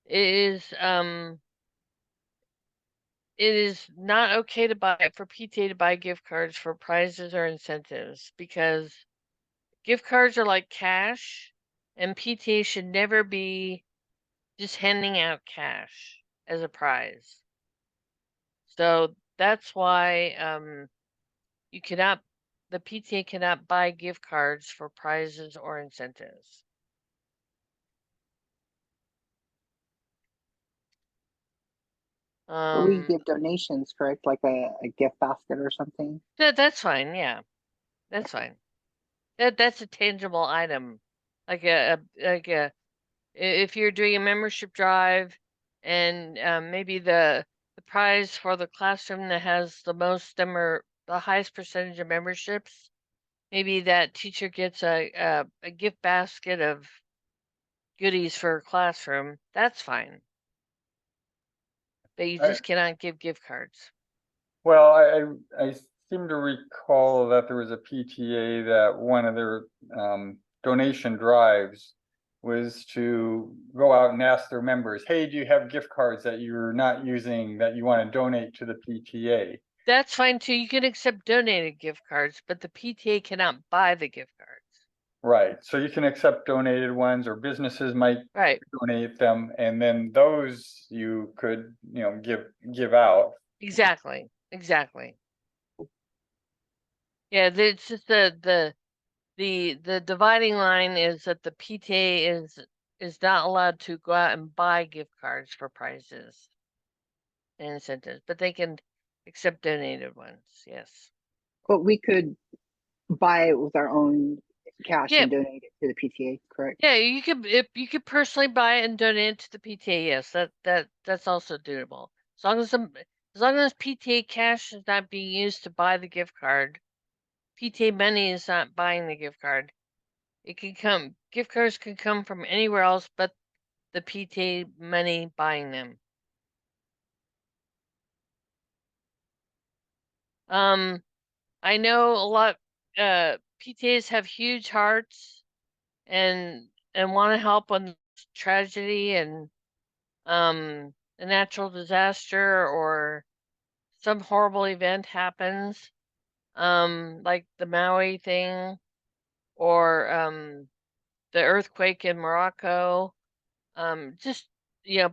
It is not okay to buy for PTA to buy gift cards for prizes or incentives because gift cards are like cash and PTA should never be just handing out cash as a prize. So that's why the PTA cannot buy gift cards for prizes or incentives. But we give donations, correct? Like a gift basket or something? That's fine, yeah. That's fine. That's a tangible item. Like if you're doing a membership drive and maybe the prize for the classroom that has the highest percentage of memberships, maybe that teacher gets a gift basket of goodies for her classroom. That's fine. But you just cannot give gift cards. Well, I seem to recall that there was a PTA that one of their donation drives was to go out and ask their members, hey, do you have gift cards that you're not using that you want to donate to the PTA? That's fine too. You can accept donated gift cards, but the PTA cannot buy the gift cards. Right. So you can accept donated ones, or businesses might Right. donate them, and then those you could, give out. Exactly. Exactly. Yeah, it's just the dividing line is that the PTA is not allowed to go out and buy gift cards for prizes and incentives, but they can accept donated ones. Yes. But we could buy it with our own cash Yeah. and donate it to the PTA, correct? Yeah, if you could personally buy it and donate it to the PTA, yes, that's also doable. As long as PTA cash is not being used to buy the gift card, PTA money is not buying the gift card. Gift cards can come from anywhere else but the PTA money buying them. I know a lot, PTAs have huge hearts and want to help when there's tragedy and a natural disaster or some horrible event happens, like the Maui thing or the earthquake in Morocco. Just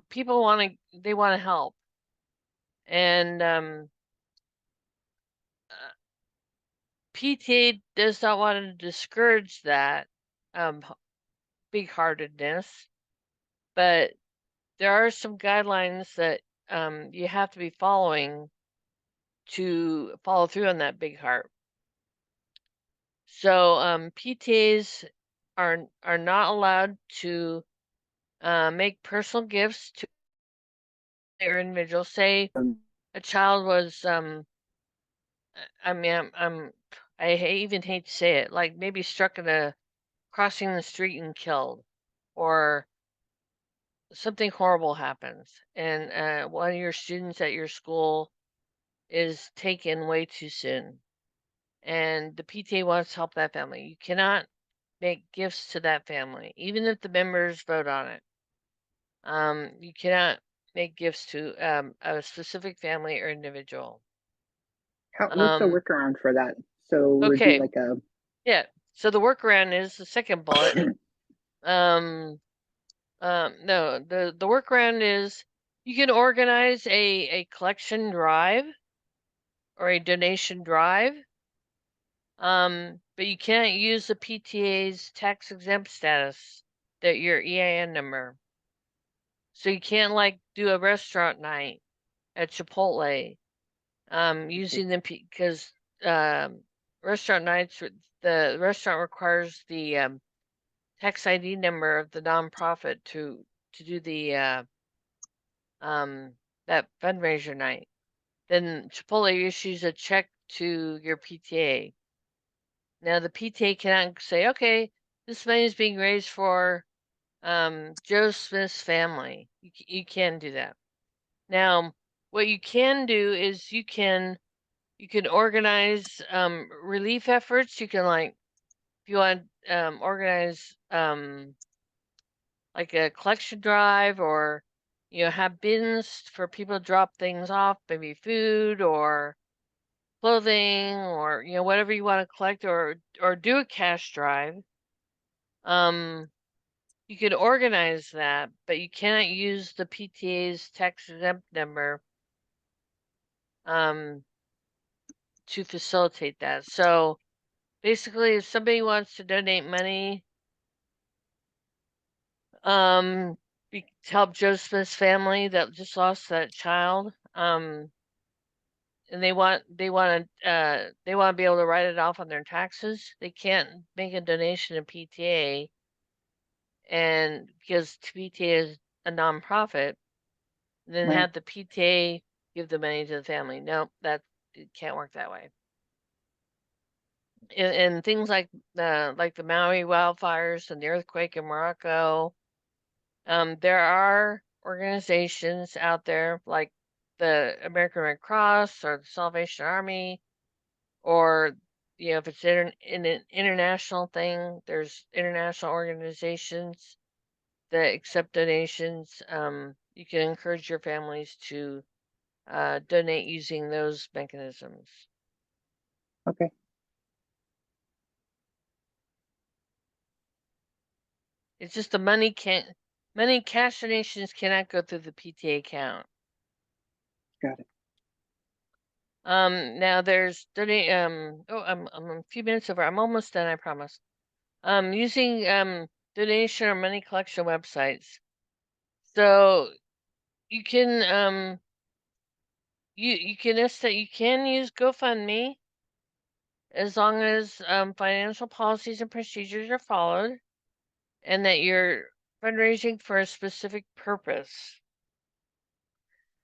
people they want to help, and PTA does not want to discourage that big-heartedness, but there are some guidelines that you have to be following to follow through on that big heart. So PTAs are not allowed to make personal gifts to their individual. Say a child was I mean even hate to say it, like maybe struck in a crossing the street and killed, or something horrible happens, and one of your students at your school is taken way too soon, and the PTA wants to help that family. You cannot make gifts to that family, even if the members vote on it. You cannot make gifts to a specific family or individual. What's the workaround for that? So would be Okay, like a yeah. So the workaround is the second bullet. No, the workaround is you can organize a collection drive or a donation drive. But you can't use the PTA's tax exempt status, that your EIN number. So you can't like do a restaurant night at Chipotle, using the because restaurant nights, the restaurant requires the tax ID number of the nonprofit to do the that fundraiser night. Then Chipotle issues a check to your PTA. Now the PTA cannot say, okay, this money is being raised for Joe Smith's family. You can do that. Now, what you can do is you can organize relief efforts. You can, like, if you want organize like a collection drive, or have bins for people to drop things off, maybe food or clothing, or whatever you want to collect, or do a cash drive. You can organize that, but you cannot use the PTA's tax exempt number to facilitate that. So basically, if somebody wants to donate money to help Joe Smith's family that just lost that child, and they want to be able to write it off on their taxes, they can't make a donation to PTA, and because PTA is a nonprofit, then right. have the PTA give the money to the family. Nope, it can't work that way. And things like the Maui wildfires and the earthquake in Morocco, there are organizations out there like the American Red Cross or the Salvation Army, or if it's in an international thing, there's international organizations that accept donations. You can encourage your families to donate using those mechanisms. Okay. It's just cash donations cannot go through the PTA account. Got it. Now there's I'm a few minutes over. I'm almost done, I promise. Using donation or money collection websites. So you can you can use GoFundMe as long as financial policies and procedures are followed, and that you're fundraising for a specific purpose.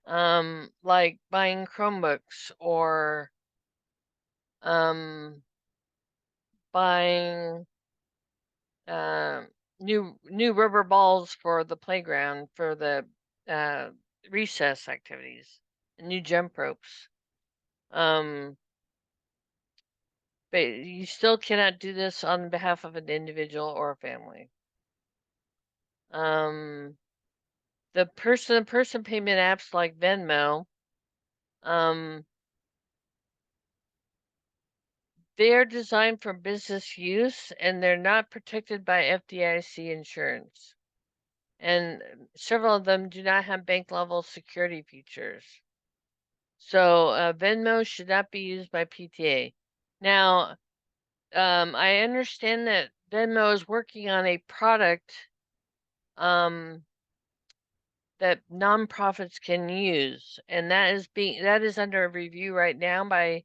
Like buying Chromebooks, or buying new rubber balls for the playground for the recess activities, and new jump ropes. but you still cannot do this on behalf of an individual or a family. The person payment apps like Venmo, they are designed for business use and they're not protected by FDIC insurance. And several of them do not have bank level security features. So Venmo should not be used by PTA. Now, I understand that Venmo is working on a product that nonprofits can use, and that is under review right now by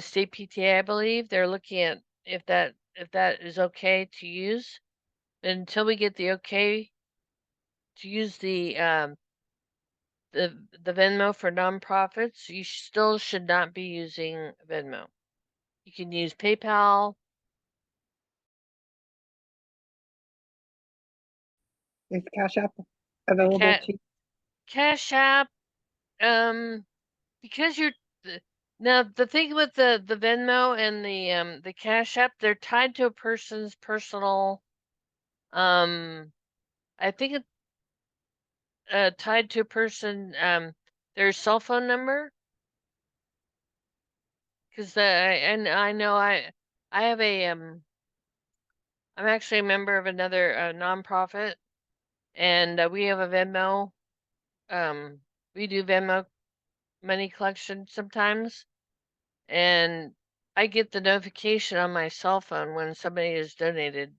state PTA, I believe. They're looking at if that is okay to use. But until we get the okay to use the Venmo for nonprofits, you still should not be using Venmo. You can use PayPal. Is Cash App available to? Cash App, because now the thing with the Venmo and the Cash App, they're tied to a person's personal, I think it's tied to a person their cell phone number. Because I know I have a I'm actually a member of another nonprofit, and we have a Venmo. We do Venmo money collection sometimes, and I get the notification on my cell phone when somebody has donated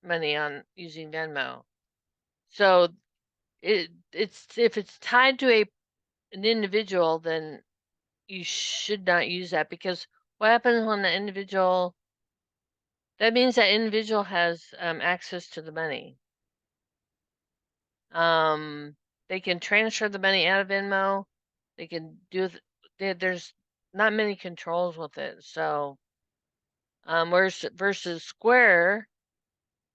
money on using Venmo. So it's if it's tied to an individual, then you should not use that, because what happens when the individual, that means that individual has access to the money. They can transfer the money out of Venmo. They can do there's not many controls with it. So whereas versus Square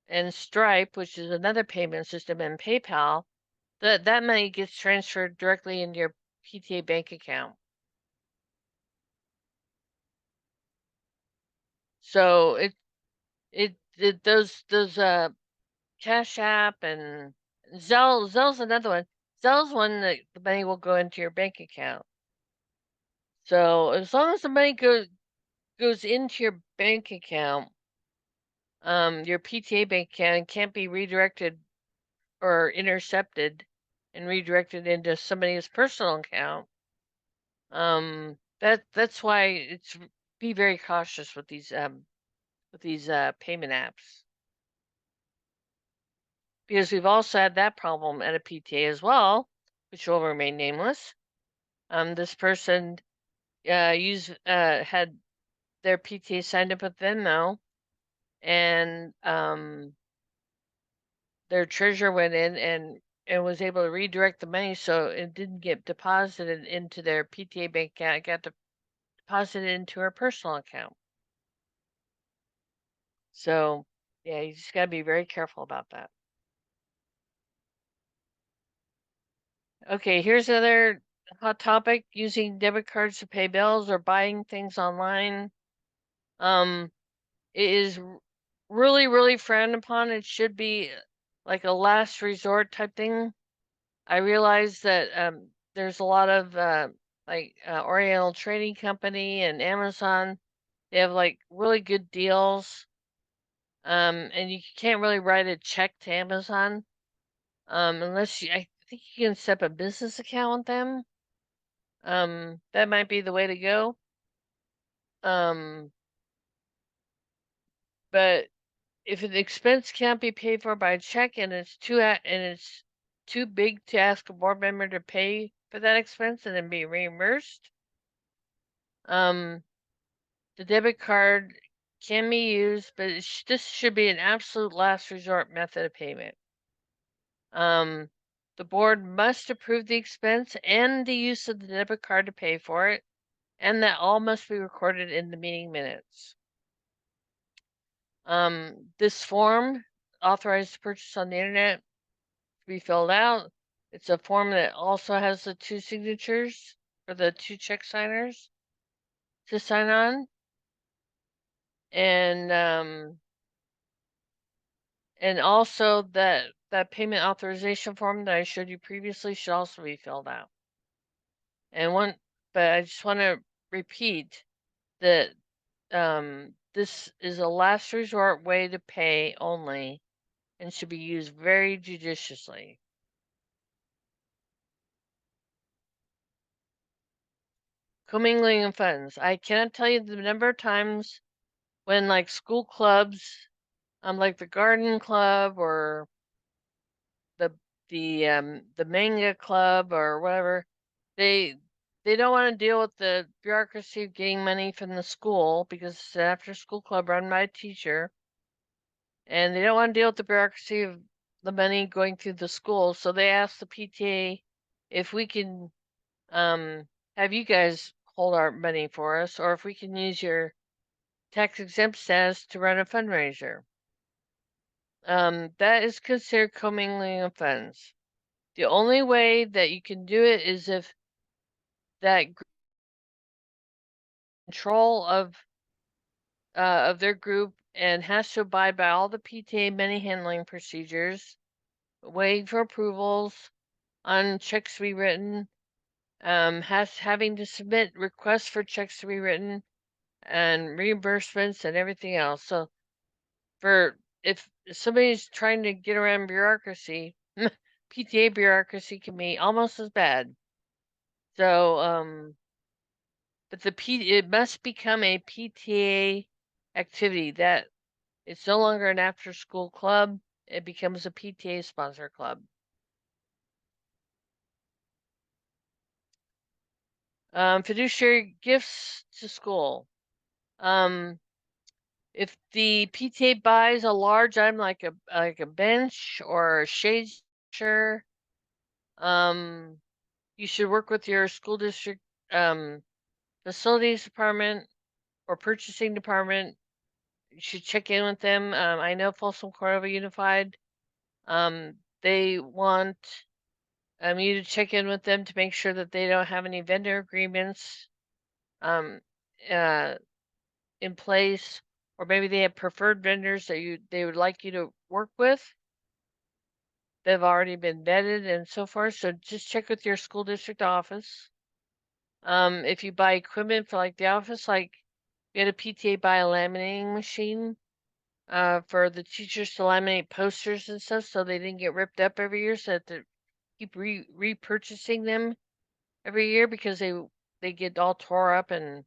and Stripe, which is another payment system, and PayPal, that money gets transferred directly into your PTA bank account. So those Cash App and Zell's another one. Zell's one that the money will go into your bank account. So as long as the money goes into your bank account, your PTA bank account can't be redirected or intercepted and redirected into somebody's personal account. That's why it's be very cautious with these payment apps. Because we've also had that problem at a PTA as well, which will remain nameless. This person had their PTA signed up with Venmo, and their treasurer went in and was able to redirect the money so it didn't get deposited into their PTA bank account. It got deposited into her personal account. So yeah, you just gotta be very careful about that. Okay, here's another hot topic: using debit cards to pay bills or buying things online. It is really, really frowned upon. It should be like a last resort type thing. I realize that there's a lot of Oriental Trading Company and Amazon. They have like really good deals. And you can't really write a check to Amazon unless I think you can set up a business account with them. That might be the way to go. But if an expense can't be paid for by check and it's too big to ask a board member to pay for that expense and then be reimbursed, the debit card can be used, but this should be an absolute last resort method of payment. The board must approve the expense and the use of the debit card to pay for it, and that all must be recorded in the meeting minutes. This form, authorized to purchase on the internet, to be filled out. It's a form that also has the 2 signatures for the 2 check signers to sign on. and also that payment authorization form that I showed you previously should also be filled out. But I just want to repeat that this is a last resort way to pay only and should be used very judiciously. Commingling of funds. I cannot tell you the number of times when like school clubs, like the garden club or the the manga club or whatever, they don't want to deal with the bureaucracy of getting money from the school because it's an after school club run by a teacher, and they don't want to deal with the bureaucracy of the money going through the school, so they ask the PTA if we can have you guys hold our money for us, or if we can use your tax exempt status to run a fundraiser. That is considered commingling of funds. The only way that you can do it is if that control of their group and has to abide by all the PTA money handling procedures, waiting for approvals on checks to be written, having to submit requests for checks to be written, and reimbursements and everything else. So if somebody's trying to get around bureaucracy, PTA bureaucracy can be almost as bad. So but it must become a PTA activity that it's no longer an after school club, it becomes a PTA sponsor club. Fiduciary gifts to school. If the PTA buys a large item like a bench or a shade chair, you should work with your school district facilities department or purchasing department. You should check in with them. I know Folsom Cordova Unified, they want you to check in with them to make sure that they don't have any vendor agreements um, uh, in place, or maybe they have preferred vendors that they would like you to work with. They've already been vetted and so forth. So just check with your school district office. If you buy equipment for like the office, like we had a PTA buy a laminating machine for the teachers to laminate posters and stuff, so they didn't get ripped up every year. So that to keep repurchasing them every year because they get all tore up and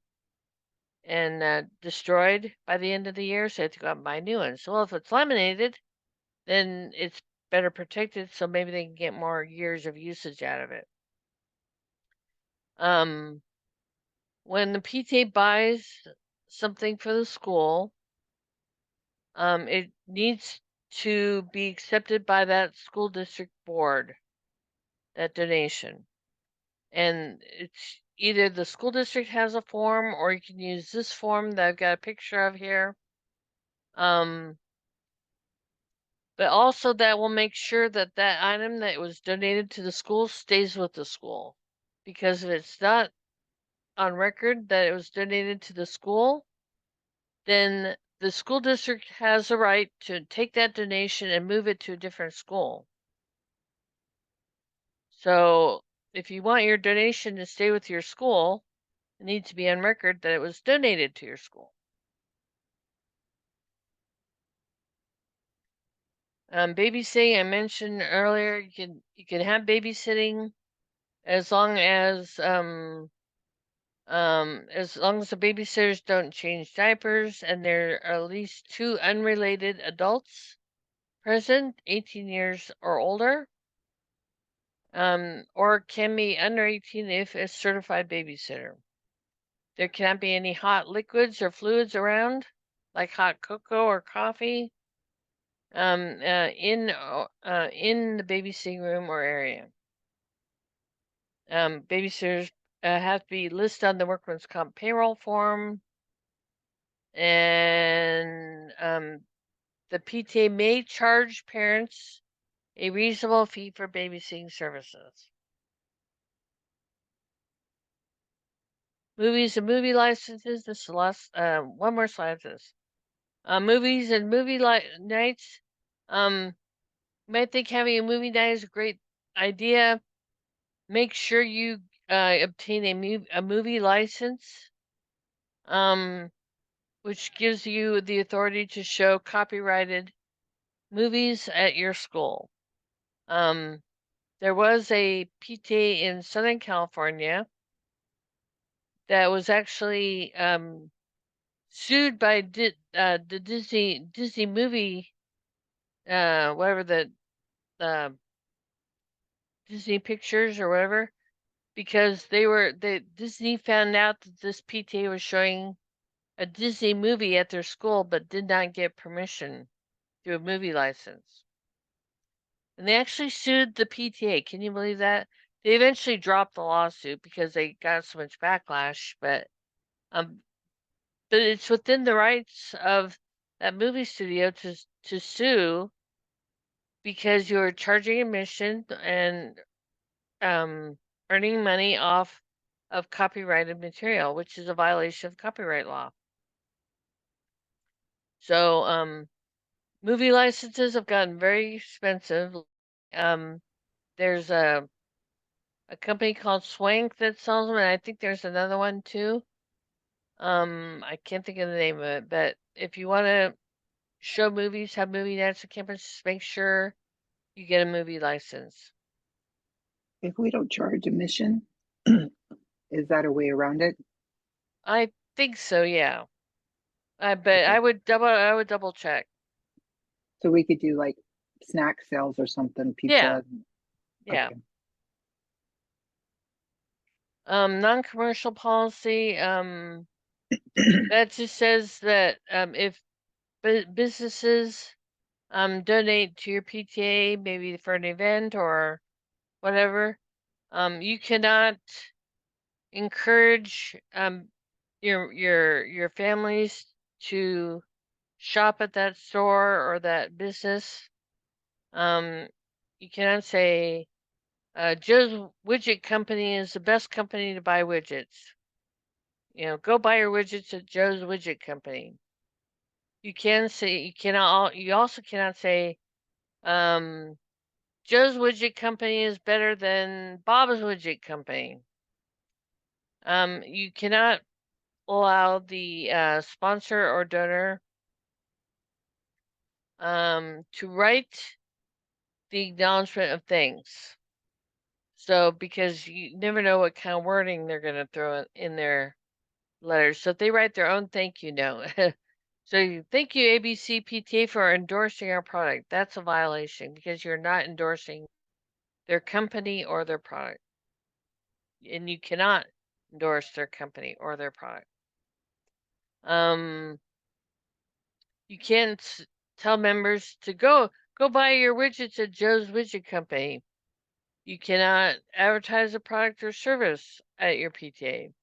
destroyed by the end of the year. So they have to go out and buy new ones. So well, if it's laminated, then it's better protected, so maybe they can get more years of usage out of it. When the PTA buys something for the school, it needs to be accepted by that school district board, that donation. And it's either the school district has a form, or you can use this form that I've got a picture of here. But also that will make sure that that item that was donated to the school stays with the school. Because if it's not on record that it was donated to the school, then the school district has a right to take that donation and move it to a different school. So if you want your donation to stay with your school, it needs to be on record that it was donated to your school. Babysitting, I mentioned earlier, you can have babysitting as long as the babysitters don't change diapers and there are at least 2 unrelated adults present, 18 years or older, or can be under 18 if a certified babysitter. There cannot be any hot liquids or fluids around, like hot cocoa or coffee, in the babysitting room or area. Babysitters have to be listed on the workman's comp payroll form, and the PTA may charge parents a reasonable fee for babysitting services. Movies and movie licenses. This is the last one more slide of this. Movies and movie nights. You might think having a movie night is a great idea. Make sure you obtain a movie license, which gives you the authority to show copyrighted movies at your school. There was a PTA in Southern California that was actually sued by the Disney movie, whatever the Disney Pictures or whatever, because Disney found out that this PTA was showing a Disney movie at their school, but did not get permission through a movie license. And they actually sued the PTA. Can you believe that? They eventually dropped the lawsuit because they got so much backlash, but it's within the rights of that movie studio to sue because you're charging admission and earning money off of copyrighted material, which is a violation of copyright law. So movie licenses have gotten very expensive. There's a company called Swank that sells them, and I think there's another one too. I can't think of the name of it, but if you want to show movies, have movie nights on campus, just make sure you get a movie license. If we don't charge admission, is that a way around it? I think so, yeah. But Okay. I would double check. So we could do like snack sales or something, Yeah. pizza. Yeah. Okay. Non-commercial policy, that just says that if businesses donate to your PTA, maybe for an event or whatever, you cannot encourage your families to shop at that store or that business. You cannot say Joe's Widget Company is the best company to buy widgets. You know, go buy your widgets at Joe's Widget Company. You can say you also cannot say Joe's Widget Company is better than Bob's Widget Company. You cannot allow the sponsor or donor to write the acknowledgement of things. So because you never know what kind of wording they're going to throw in their letters. So if they write their own thank you note. So thank you ABC PTA for endorsing our product. That's a violation because you're not endorsing their company or their product. And you cannot endorse their company or their product. You can't tell members to go buy your widgets at Joe's Widget Company. You cannot advertise a product or service at your PTA.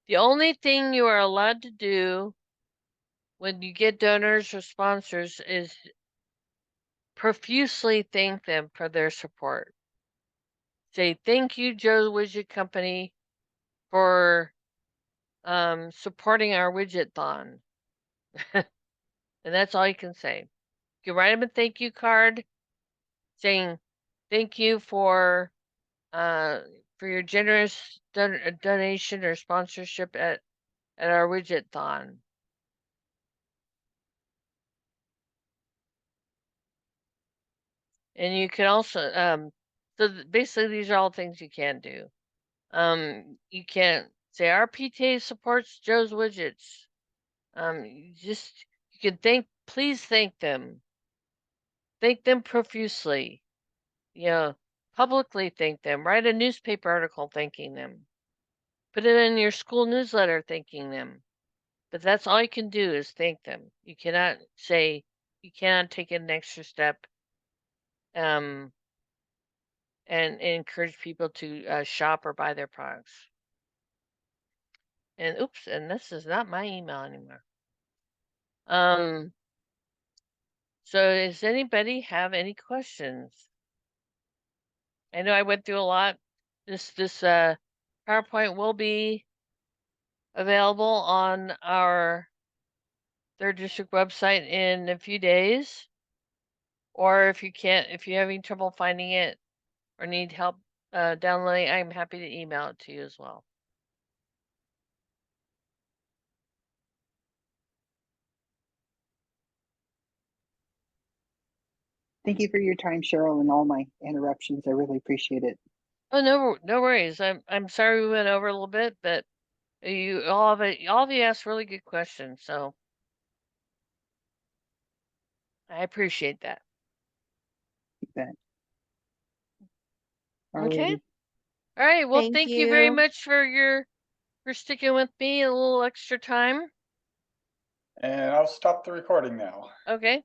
The only thing you are allowed to do when you get donors or sponsors is profusely thank them for their support. Say, thank you, Joe's Widget Company, for supporting our widget-thon. And that's all you can say. You can write them a thank you card saying, thank you for your generous donation or sponsorship at our widget-thon. And you can also, basically these are all things you can do. You can't say our PTA supports Joe's Widgets. You can please thank them. Thank them profusely. You know, publicly thank them. Write a newspaper article thanking them. Put it in your school newsletter thanking them. But that's all you can do is thank them. You cannot take an extra step and encourage people to shop or buy their products. And oops, and this is not my email anymore. So does anybody have any questions? I know I went through a lot. This PowerPoint will be available on our their district website in a few days. Or if you're having trouble finding it or need help downloading, I'm happy to email it to you as well. Thank you for your time, Cheryl, and all my interruptions. I really appreciate it. Oh, no worries. I'm sorry we went over a little bit, but all of you asked really good questions, so I appreciate that. You bet. Okay. Alrighty. All right. Well, Thank thank you very you. much for sticking with me a little extra time. And I'll stop the recording now. Okay.